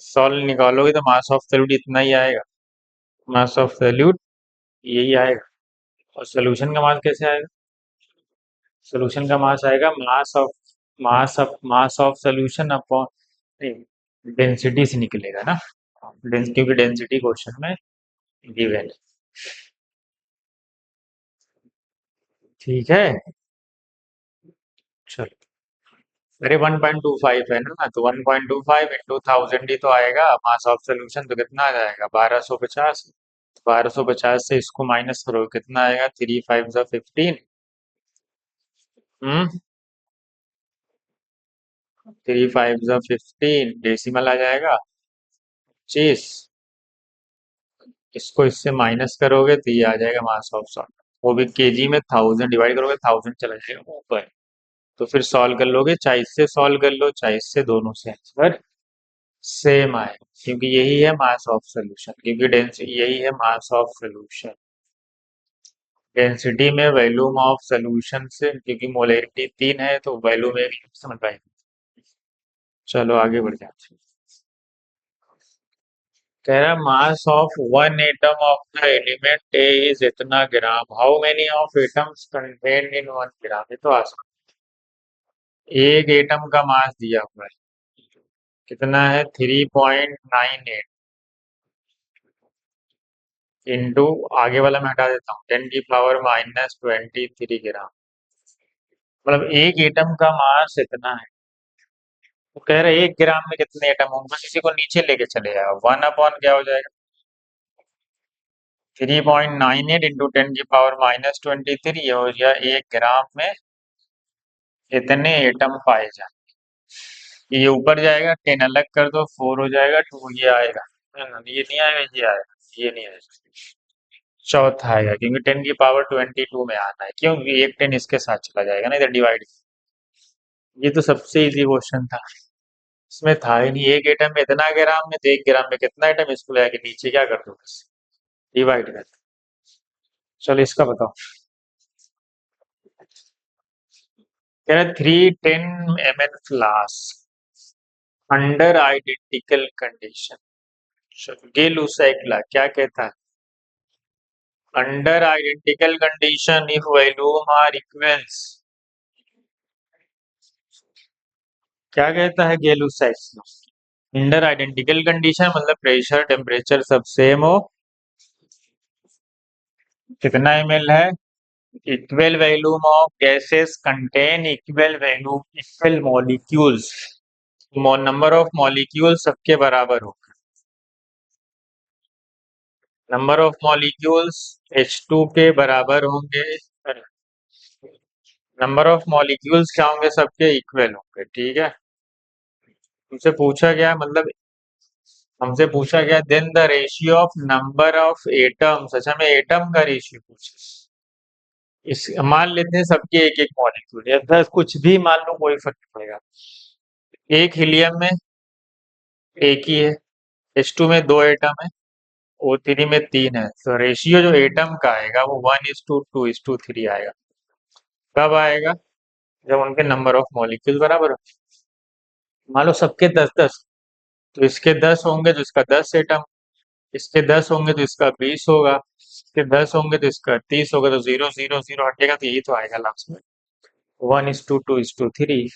सॉल्व निकालोगे तो मास ऑफ सॉल्यूट इतना ही आएगा, मास ऑफ सॉल्यूट यही आएगा। और सोल्यूशन का मास कैसे आएगा? सोल्यूशन का मास आएगा mass of solution upon density से निकलेगा ना, क्योंकि डेंसिटी क्वेश्चन में गिवन है। ठीक है। चलो, अरे 1.25 है ना, तो 1.25 इंटू 1000 ही तो आएगा मास ऑफ सोल्यूशन, तो कितना आ जाएगा 1250। 1250 से इसको माइनस करो, कितना आएगा 3 5 15। 3 5 15 डेसिमल आ जाएगा 25। इसको इससे माइनस करोगे तो ये आ जाएगा मास ऑफ सॉल्ट, वो भी केजी में 1000 डिवाइड करोगे 1000 चला जाएगा ऊपर। तो फिर सॉल्व कर लोगे, चाहे इससे सॉल्व कर लो चाहे इससे, दोनों से आंसर सेम आएगा, क्योंकि यही है मास ऑफ सोल्यूशन, क्योंकि डेंसिटी यही है मास ऑफ सोल्यूशन। डेंसिटी में वॉल्यूम ऑफ सोल्यूशन से, क्योंकि मोलैरिटी 3 है तो वॉल्यूम में भी समझ पाएंगे। चलो आगे बढ़ जाते हैं। कह रहा mass of one atom of the element A is इतना gram, how many of atoms contained in 1 gram, ये तो आसान। एक एटम का मास दिया हुआ है, कितना है 3.98 इंटू, आगे वाला मैं हटा देता हूँ, 10⁻⁻23 ग्राम। मतलब एक एटम का मास इतना है। वो कह रहे 1 ग्राम में कितने एटम होंगे, बस इसी को नीचे लेके चले जाएगा, 1 अपॉन क्या हो जाएगा 3.98 इंटू 10⁻⁻23, हो गया 1 ग्राम में इतने एटम पाए जाए। ये ऊपर जाएगा, 10 अलग कर दो 4 हो जाएगा, 2 ये आएगा है ना, ये नहीं आएगा, ये आएगा, ये नहीं आएगा, चौथा आएगा, क्योंकि 10⁻22 में आना है, क्योंकि एक 10 इसके साथ चला जाएगा ना इधर डिवाइड। ये तो सबसे इजी क्वेश्चन था, इसमें था ही नहीं, एक एटम में इतना ग्राम में, तो 1 ग्राम में कितना एटम, इसको लेके नीचे क्या कर दो बस डिवाइड कर दो। चलो इसका बताओ। कह रहा 310 ml flask under identical condition, ये लूसाइक्ला क्या कहता है, under identical condition if volume are equals, क्या कहता है गेलुसाइक्ला, अंडर आइडेंटिकल कंडीशन मतलब प्रेशर टेम्परेचर सब सेम हो, कितना ml है, equal volume of gases contain equal volume equal molecules, number of molecule सबके बराबर हो, नंबर ऑफ मॉलिक्यूल्स H2 के बराबर होंगे, नंबर ऑफ मॉलिक्यूल्स क्या होंगे सबके इक्वल होंगे, ठीक है। तुमसे पूछा गया मतलब, हमसे पूछा गया then the ratio of number of atoms, अच्छा मैं एटम का रेशियो पूछा, इस मान लेते हैं सबके एक एक मॉलिक्यूल, या बस कुछ भी मान लो कोई फर्क नहीं पड़ेगा। एक हीलियम में एक ही है, H2 में 2 एटम है, O3 में 3 है, तो रेशियो जो एटम का आएगा वो 1:2:3 आएगा। कब आएगा, जब उनके नंबर ऑफ मॉलिक्यूल बराबर हो। मान लो सबके 10-10, तो इसके 10 होंगे तो इसका 10 एटम, इसके 10 होंगे तो इसका 20 होगा, इसके 10 होंगे तो इसका 30 होगा, तो 0 0 0 हटेगा, तो यही तो आएगा लास्ट में 1:2:3।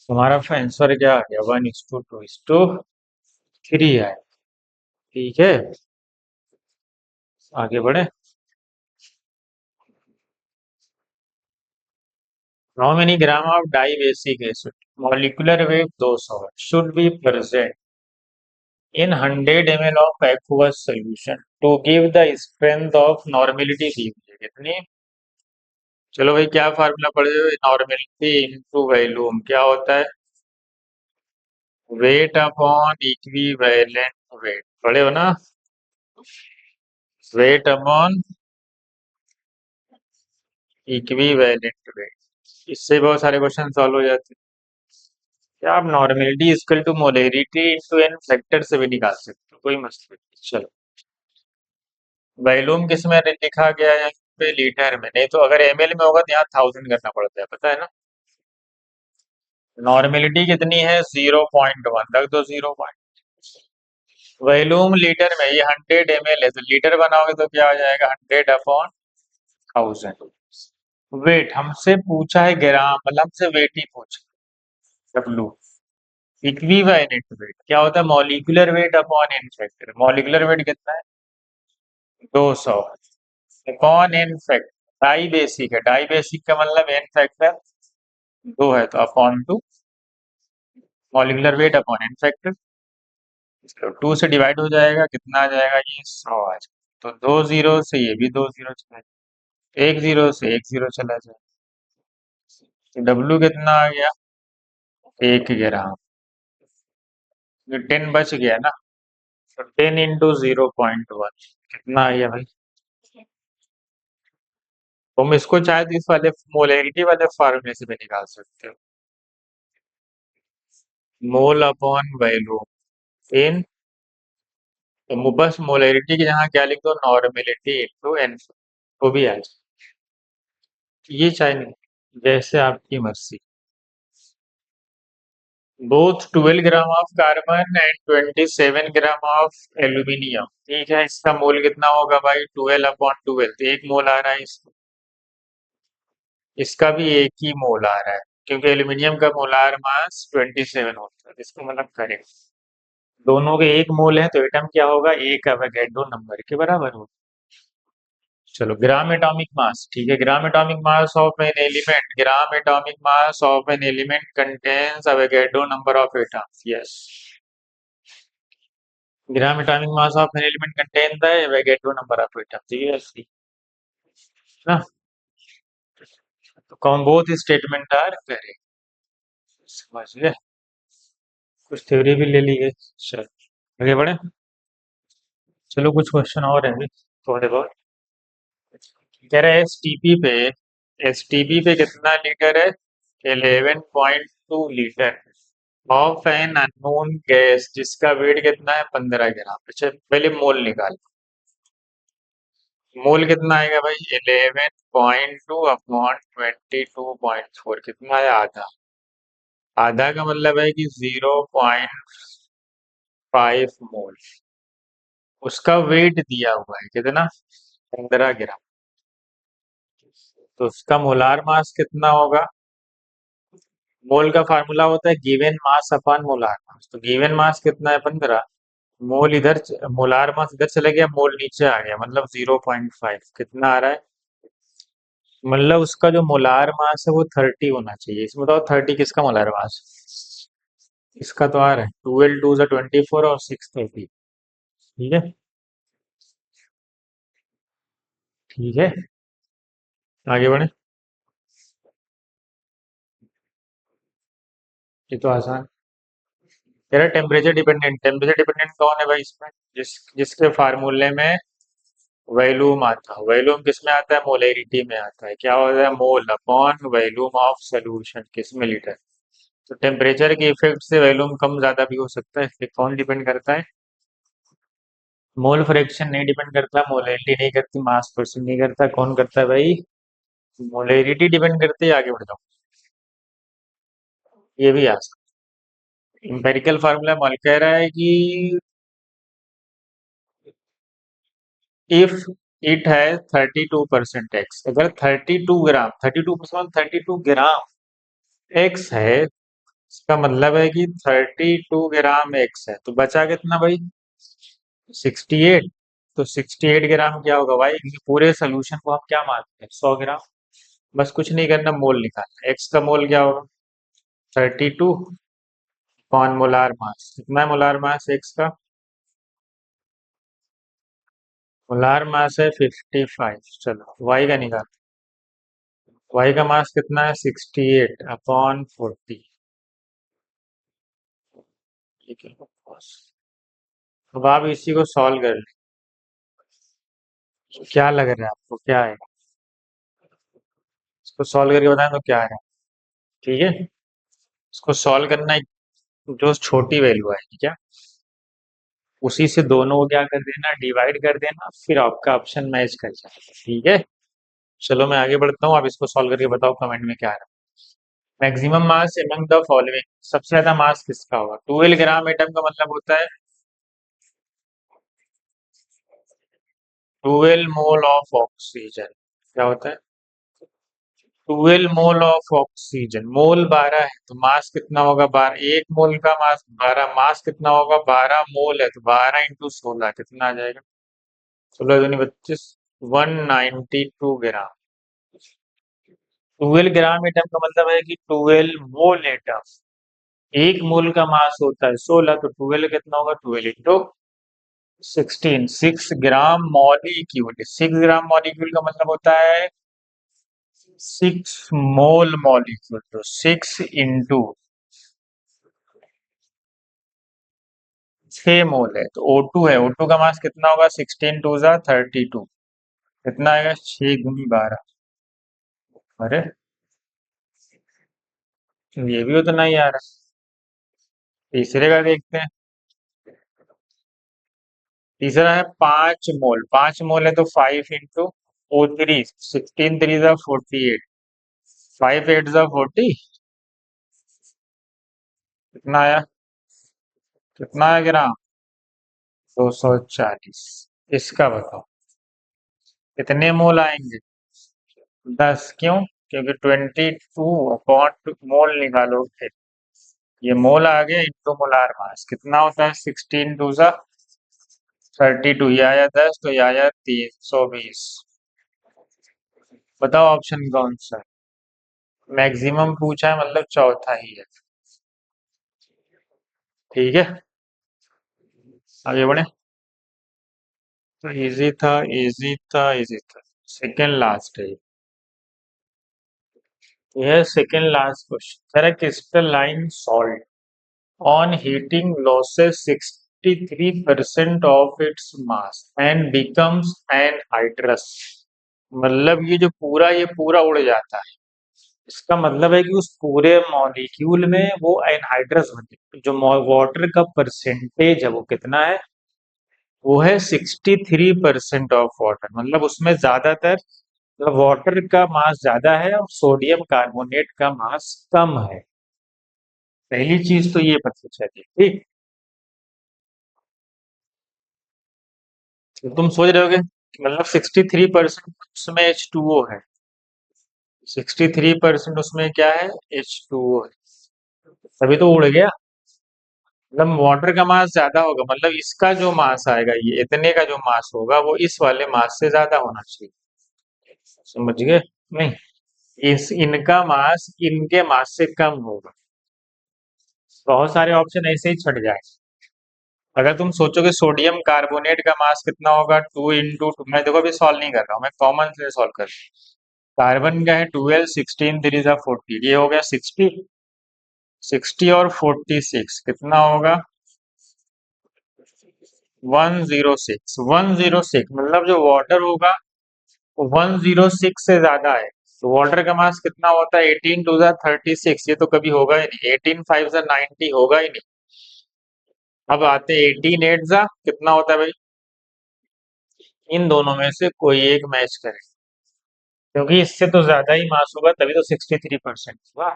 हमारा आंसर क्या आ गया 1:2:3 है, ठीक है। आगे बढ़े। How many gram of dibasic acid, molecular weight 200 should be present in 100 ml of aqueous solution to give the strength of normality दी हुई है कितनी। चलो भाई क्या फार्मूला पढ़े हो, नॉर्मेलिटी इनटू वॉल्यूम क्या होता है, वेट अपॉन इक्विवेलेंट वेट, पढ़े हो ना, वेट अपॉन इक्विवेलेंट वेट, इससे बहुत सारे क्वेश्चन सॉल्व हो जाते हैं। क्या आप normality equal to molarity into N factor से भी निकाल सकते हो, कोई मसला नहीं। चलो वॉल्यूम किस में लिखा गया है यहाँ पे, लीटर में, नहीं तो अगर ml में होगा तो यहाँ 1000 करना पड़ता है, पता है ना। नॉर्मेलिटी कितनी है 0.1, रख दो 0. वॉल्यूम लीटर में, ये 100 ml है, तो लीटर बनाओगे तो क्या हो जाएगा 100/1000। वेट हमसे पूछा है ग्राम, मतलब हमसे वेट ही पूछा, डब्लू। इक्विवेलेंट वेट क्या होता है, molecular weight upon N factor, molecular weight कितना है 200 upon N factor, dibasic है, डाई बेसिक का मतलब एन फैक्टर दो है तो upon two, molecular weight upon N factor. तो टू से डिवाइड हो जाएगा, कितना आ जाएगा, ये 100 आ जाएगा। तो दो जीरो से ये भी दो जीरो चला जाए, एक जीरो से एक जीरो चला जाए, तो डब्ल्यू कितना आ गया, 1 ग्राम। ये 10 बच गया ना, तो 10 × 0.1 कितना आ गया भाई। तुम इसको चाहे तो इस वाले मोलैरिटी वाले फार्मूले से भी निकाल सकते हो, मोल अपॉन वॉल्यूम इन, तो बस मोलैरिटी की जगह क्या लिख दो, नॉर्मेलिटी इनटू एन, वो भी आ जाए, ये चाहे नहीं, जैसे आपकी मर्जी। Both 12 gram of carbon and 27 gram of aluminium, ठीक है, इसका मोल कितना होगा भाई, 12/12, तो एक मोल आ रहा है इसका, इसका भी एक ही मोल आ रहा है, क्योंकि एल्यूमिनियम का मोलार मास 27 होता है, इसको मतलब करेक्ट, दोनों के एक मोल है तो एटम क्या होगा, एक एवोगैड्रो नंबर के बराबर होगा। चलो ग्राम एटॉमिक मास, ठीक है, gram atomic mass of an element, gram atomic mass of an element contains Avogadro number of atoms, yes, gram atomic mass of an element contain the Avogadro number of atoms, yes ना, तो कौन both statement are correct, समझ गए, कुछ theory भी ले ली गई। चलो आगे बढ़े, चलो कुछ क्वेश्चन और हैं भी थोड़े बहुत। कह रहा है एसटीपी पे कितना लीटर है, 11.2 litre of an unknown gas जिसका वेट कितना है, 15 ग्राम। अच्छा पहले मोल निकाल, मोल कितना आएगा भाई, 11.2/22.4, कितना है, आधा, आधा का मतलब है कि 0.5 मोल, उसका वेट दिया हुआ है कितना, 15 ग्राम, तो उसका मोलार मास कितना होगा, मोल का फार्मूला होता है given mass upon molar mass, तो गिवन मास कितना है, 15, मोल इधर, मोलार मास इधर चला गया, मोल नीचे आ गया, मतलब 0.5, कितना आ रहा है, मतलब उसका जो मोलार मास है वो 30 होना चाहिए, इसमें बताओ 30 किसका मोलार मास, इसका तो आ रहा है 12 2 24 और 6 30, ठीक है, ठीक है, आगे बढ़े, ये तो आसान, तेरा टेम्परेचर डिपेंडेंट कौन है भाई इसमें, जिसके फार्मूले में वॉल्यूम आता है, वॉल्यूम किस में आता है, मोलेरिटी में आता है, क्या होता है, mole upon volume of solution किस में, लीटर, तो टेम्परेचर के इफेक्ट से वॉल्यूम कम ज्यादा भी हो सकता है, फिर कौन डिपेंड करता है, मोल फ्रैक्शन नहीं डिपेंड करता, मोलेरिटी नहीं करती, मास परसेंट नहीं करता, कौन करता है भाई, मोलेरिटी डिपेंड करती है, आगे बढ़ जाओ, ये भी आ सकता है, इंपेरिकल फार्मूला मॉल कह रहा है कि इफ इट है 32% एक्स, अगर 32 ग्राम, 32% 32 ग्राम एक्स है, इसका मतलब है कि 32 ग्राम एक्स है, तो बचा कितना भाई, 68, तो 68 ग्राम क्या होगा भाई, क्योंकि पूरे सोल्यूशन को हम क्या मानते हैं, 100 ग्राम, बस कुछ नहीं करना, मोल निकालना, एक्स का मोल क्या होगा, 32 कौन, मोलार मास कितना है, मोलार मास एक्स का, मोलार मास है 55, चलो वाई का निकाल, वाई का मास कितना है, 68/40, ठीक है, अब आप इसी को सॉल्व कर लें, क्या लग रहा है आपको, क्या है, इसको सॉल्व करके बताएं तो क्या है, ठीक है, इसको सॉल्व करना है, जो छोटी वैल्यू आएगी क्या, उसी से दोनों को क्या कर देना, डिवाइड कर देना, फिर आपका ऑप्शन मैच कर जाएगा, ठीक है, चलो मैं आगे बढ़ता हूँ, आप इसको सॉल्व करके बताओ कमेंट में क्या है। Maximum mass among the following, सबसे ज्यादा मास किसका होगा, 12 ग्राम एटम का मतलब होता है 12 मोल ऑफ ऑक्सीजन, क्या होता है, 12 मोल ऑफ ऑक्सीजन, मोल 12 है तो मास कितना होगा, 12, एक मोल का मास 12, मास कितना होगा, 12 मोल है तो 12 × 16 कितना आ जाएगा, 16 दूनी 25, 192 ग्राम, 12 ग्राम एटम का मतलब है कि 12 मोल एटम। एक मोल का मास होता है 16, तो 12 कितना होगा, 12 into 16, 6 gram molecule. 6 gram molecule का मतलब होता है 6 मोल मॉलिक्यूल। तो 6 मोल है, तो O2 है। O2 का मास कितना होगा, 16 टू 32। कितना आएगा, 6 गुनी 12। अरे ये भी उतना ही आ रहा है। तीसरे का देखते हैं। तीसरा है 5 मोल। 5 मोल है तो 5 इंटू O3, 16 3 जा 48। 5 8 जा 40। कितना आया, कितना आया ग्राम, 240। इसका बताओ कितने मोल आएंगे। 10। क्यों, क्योंकि 22 मोल निकालो फिर। ये मोल आ गया इंटू मोलार मास। कितना होता है, 16 2 जा 32। ये आया 10, तो ये आया 320। बताओ ऑप्शन कौन सा है। मैक्सिमम पूछा है मतलब चौथा ही है। ठीक है, आगे बढ़े। तो इजी था, इजी था, इजी था। सेकेंड लास्ट है। यह सेकेंड लास्ट क्वेश्चन कह रहा है crystalline salt on heating loses 63% of its mass and becomes anhydrous। मतलब ये पूरा उड़ जाता है। इसका मतलब है कि उस पूरे मॉलिक्यूल में वो एनहाइड्रस बने। जो वाटर का परसेंटेज है वो कितना है, वो है 63% ऑफ वाटर। मतलब उसमें ज्यादातर, मतलब वाटर का मास ज्यादा है और सोडियम कार्बोनेट का मास कम है। पहली चीज तो ये पता चली, ठीक। तो तुम सोच रहे होगे कि मतलब 63% उसमें H2O है। 63% उसमें क्या है, H2O है। तभी तो उड़ गया। मतलब वाटर का मास ज्यादा होगा, मतलब इसका जो मास आएगा, ये इतने का जो मास होगा वो इस वाले मास से ज्यादा होना चाहिए। समझ गए, नहीं, इस इनका मास इनके मास से कम होगा। बहुत सारे ऑप्शन ऐसे ही छट जाए। अगर तुम सोचोगे सोडियम कार्बोनेट का मास कितना होगा, 2 इंटू 2। मैं देखो अभी सॉल्व नहीं कर रहा हूँ, मैं कॉमन से सॉल्व कर रहा हूँ। कार्बन का है 12, 16 3 जा 40। ये हो गया 60। 60 और 46 कितना होगा, 106। 106 मतलब जो वाटर होगा वो 106 से ज्यादा है। तो वाटर का मास कितना होता है, 18 2 जा 36। ये तो कभी होगा ही नहीं। 18 5 जा 90 होगा ही नहीं। अब आते 18 8 जा कितना होता है भाई। इन दोनों में से कोई एक मैच करे, क्योंकि इससे तो ज्यादा ही मास होगा, तभी तो 63% हुआ।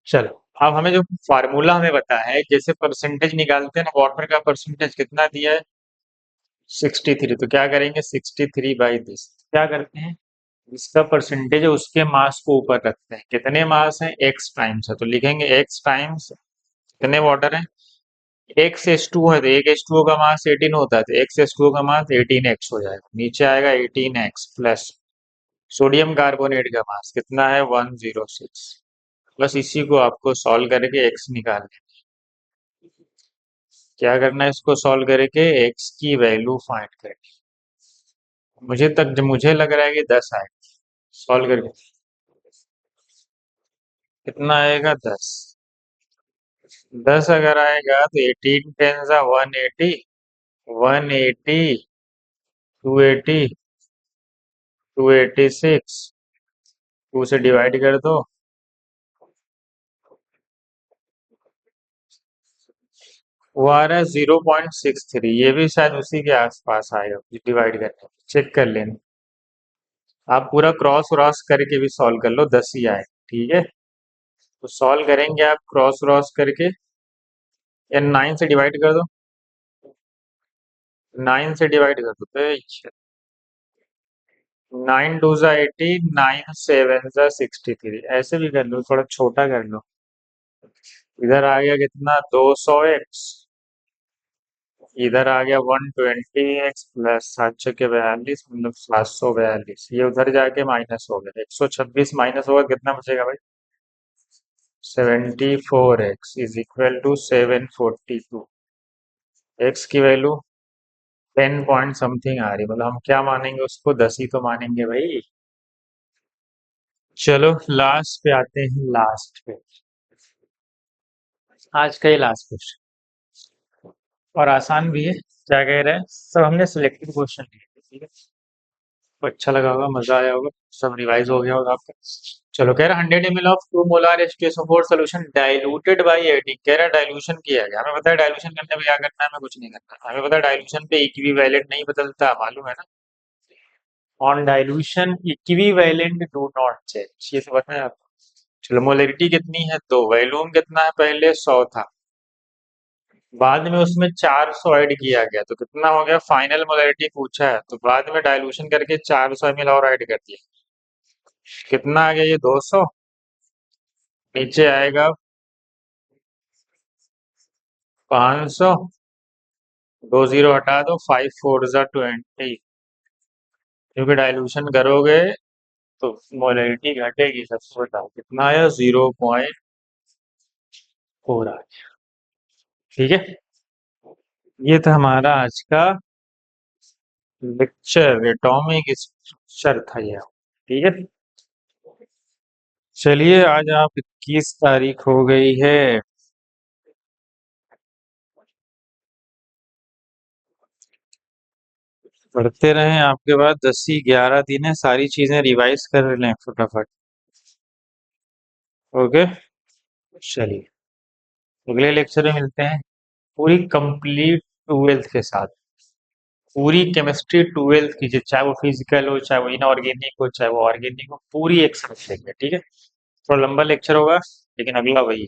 चलो, अब हमें जो फार्मूला हमें बता है, जैसे परसेंटेज निकालते हैं ना, वाटर का परसेंटेज कितना दिया है, 63। तो क्या करेंगे, 63/this क्या करते हैं, इसका परसेंटेज है उसके मास को ऊपर रखते हैं। कितने मास है, x टाइम्स है, तो लिखेंगे x टाइम्स कितने वाटर है, एक्स एच टू है, तो एक H2O का मास 18 होता है, तो एक्स H2O का मास 18x हो जाएगा। नीचे आएगा 18x प्लस सोडियम कार्बोनेट का मास कितना है, 106। बस इसी को आपको सॉल्व करके x निकालना है। क्या करना है, इसको सॉल्व करके x की वैल्यू फाइंड करनी। मुझे लग रहा है कि 10 आएगा सॉल्व करके। कितना आएगा, 10। 10 अगर आएगा तो 18 10 जा 180। 180, 280, 286, 2 से डिवाइड कर दो। वो आ रहा है 0.63। ये भी शायद उसी के आसपास आएगा डिवाइड करने। चेक कर लेना। आप पूरा क्रॉस व्रॉस करके भी सॉल्व कर लो, 10 ही आए, ठीक है। तो सॉल्व करेंगे आप क्रॉस व्रॉस करके, या 9 से डिवाइड कर दो। 9 से डिवाइड कर दो तो 9 2 जा 80, 9 7 जा 63। ऐसे भी कर लो, थोड़ा छोटा कर लो। इधर आ गया कितना, 200x इधर आ गया 120x प्लस 7 के 42 मतलब 742, ये उधर जाके माइनस हो गया, 126 माइनस होगा कितना बचेगा भाई? 74x is equal to 742। X की वैल्यू 10 पॉइंट समथिंग आ रही, मतलब हम क्या मानेंगे उसको, 10 ही तो मानेंगे भाई। चलो लास्ट पे आते हैं, लास्ट पे, आज का ही लास्ट क्वेश्चन, और आसान भी है। क्या कह रहे हैं, सब हमने सिलेक्टेड क्वेश्चन लिए थे, ठीक है, तो अच्छा लगा होगा, मजा आया होगा, सब रिवाइज हो गया होगा आपका। चलो कह रहा 100 ml of 2 molar H2SO4 solution diluted by adding, कह रहा डाइल्यूशन किया गया, हमें पता है डाइल्यूशन करने में क्या करना है, हमें कुछ नहीं करना, हमें पता है डाइल्यूशन पे इक्विवेलेंट नहीं बदलता, मालूम है ना। On dilution equivalent do not change, ये तो पता है आपको। चलो मोलरिटी कितनी है, 2, वॉल्यूम कितना है, पहले 100 था, बाद में उसमें 400 ऐड किया गया, तो कितना हो गया, फाइनल मोलरिटी पूछा है तो बाद में डाइल्यूशन करके 400 ml और ऐड कर दिया, कितना आ गया ये, 200, नीचे आएगा 500, 2 जीरो हटा दो, 5 4 जा 20, क्योंकि डाइल्यूशन करोगे तो मोलरिटी घटेगी, सबसे बताओ कितना आया, 0.4 आ गया, ठीक है। ये था हमारा आज का लेक्चर, एटॉमिक स्ट्रक्चर था ये, ठीक है। चलिए आज आप 21 तारीख हो गई है, पढ़ते रहें, आपके पास 10 ही 11 दिन है, सारी चीजें रिवाइज कर लें फटाफट। ओके, चलिए अगले लेक्चर में मिलते हैं, पूरी कंप्लीट 12th के साथ, पूरी केमिस्ट्री 12th की, चाहे वो फिजिकल हो, चाहे वो इनऑर्गेनिक हो, चाहे वो ऑर्गेनिक हो, पूरी एक साथ लेंगे, ठीक है। थोड़ा लंबा लेक्चर होगा लेकिन अगला वही है।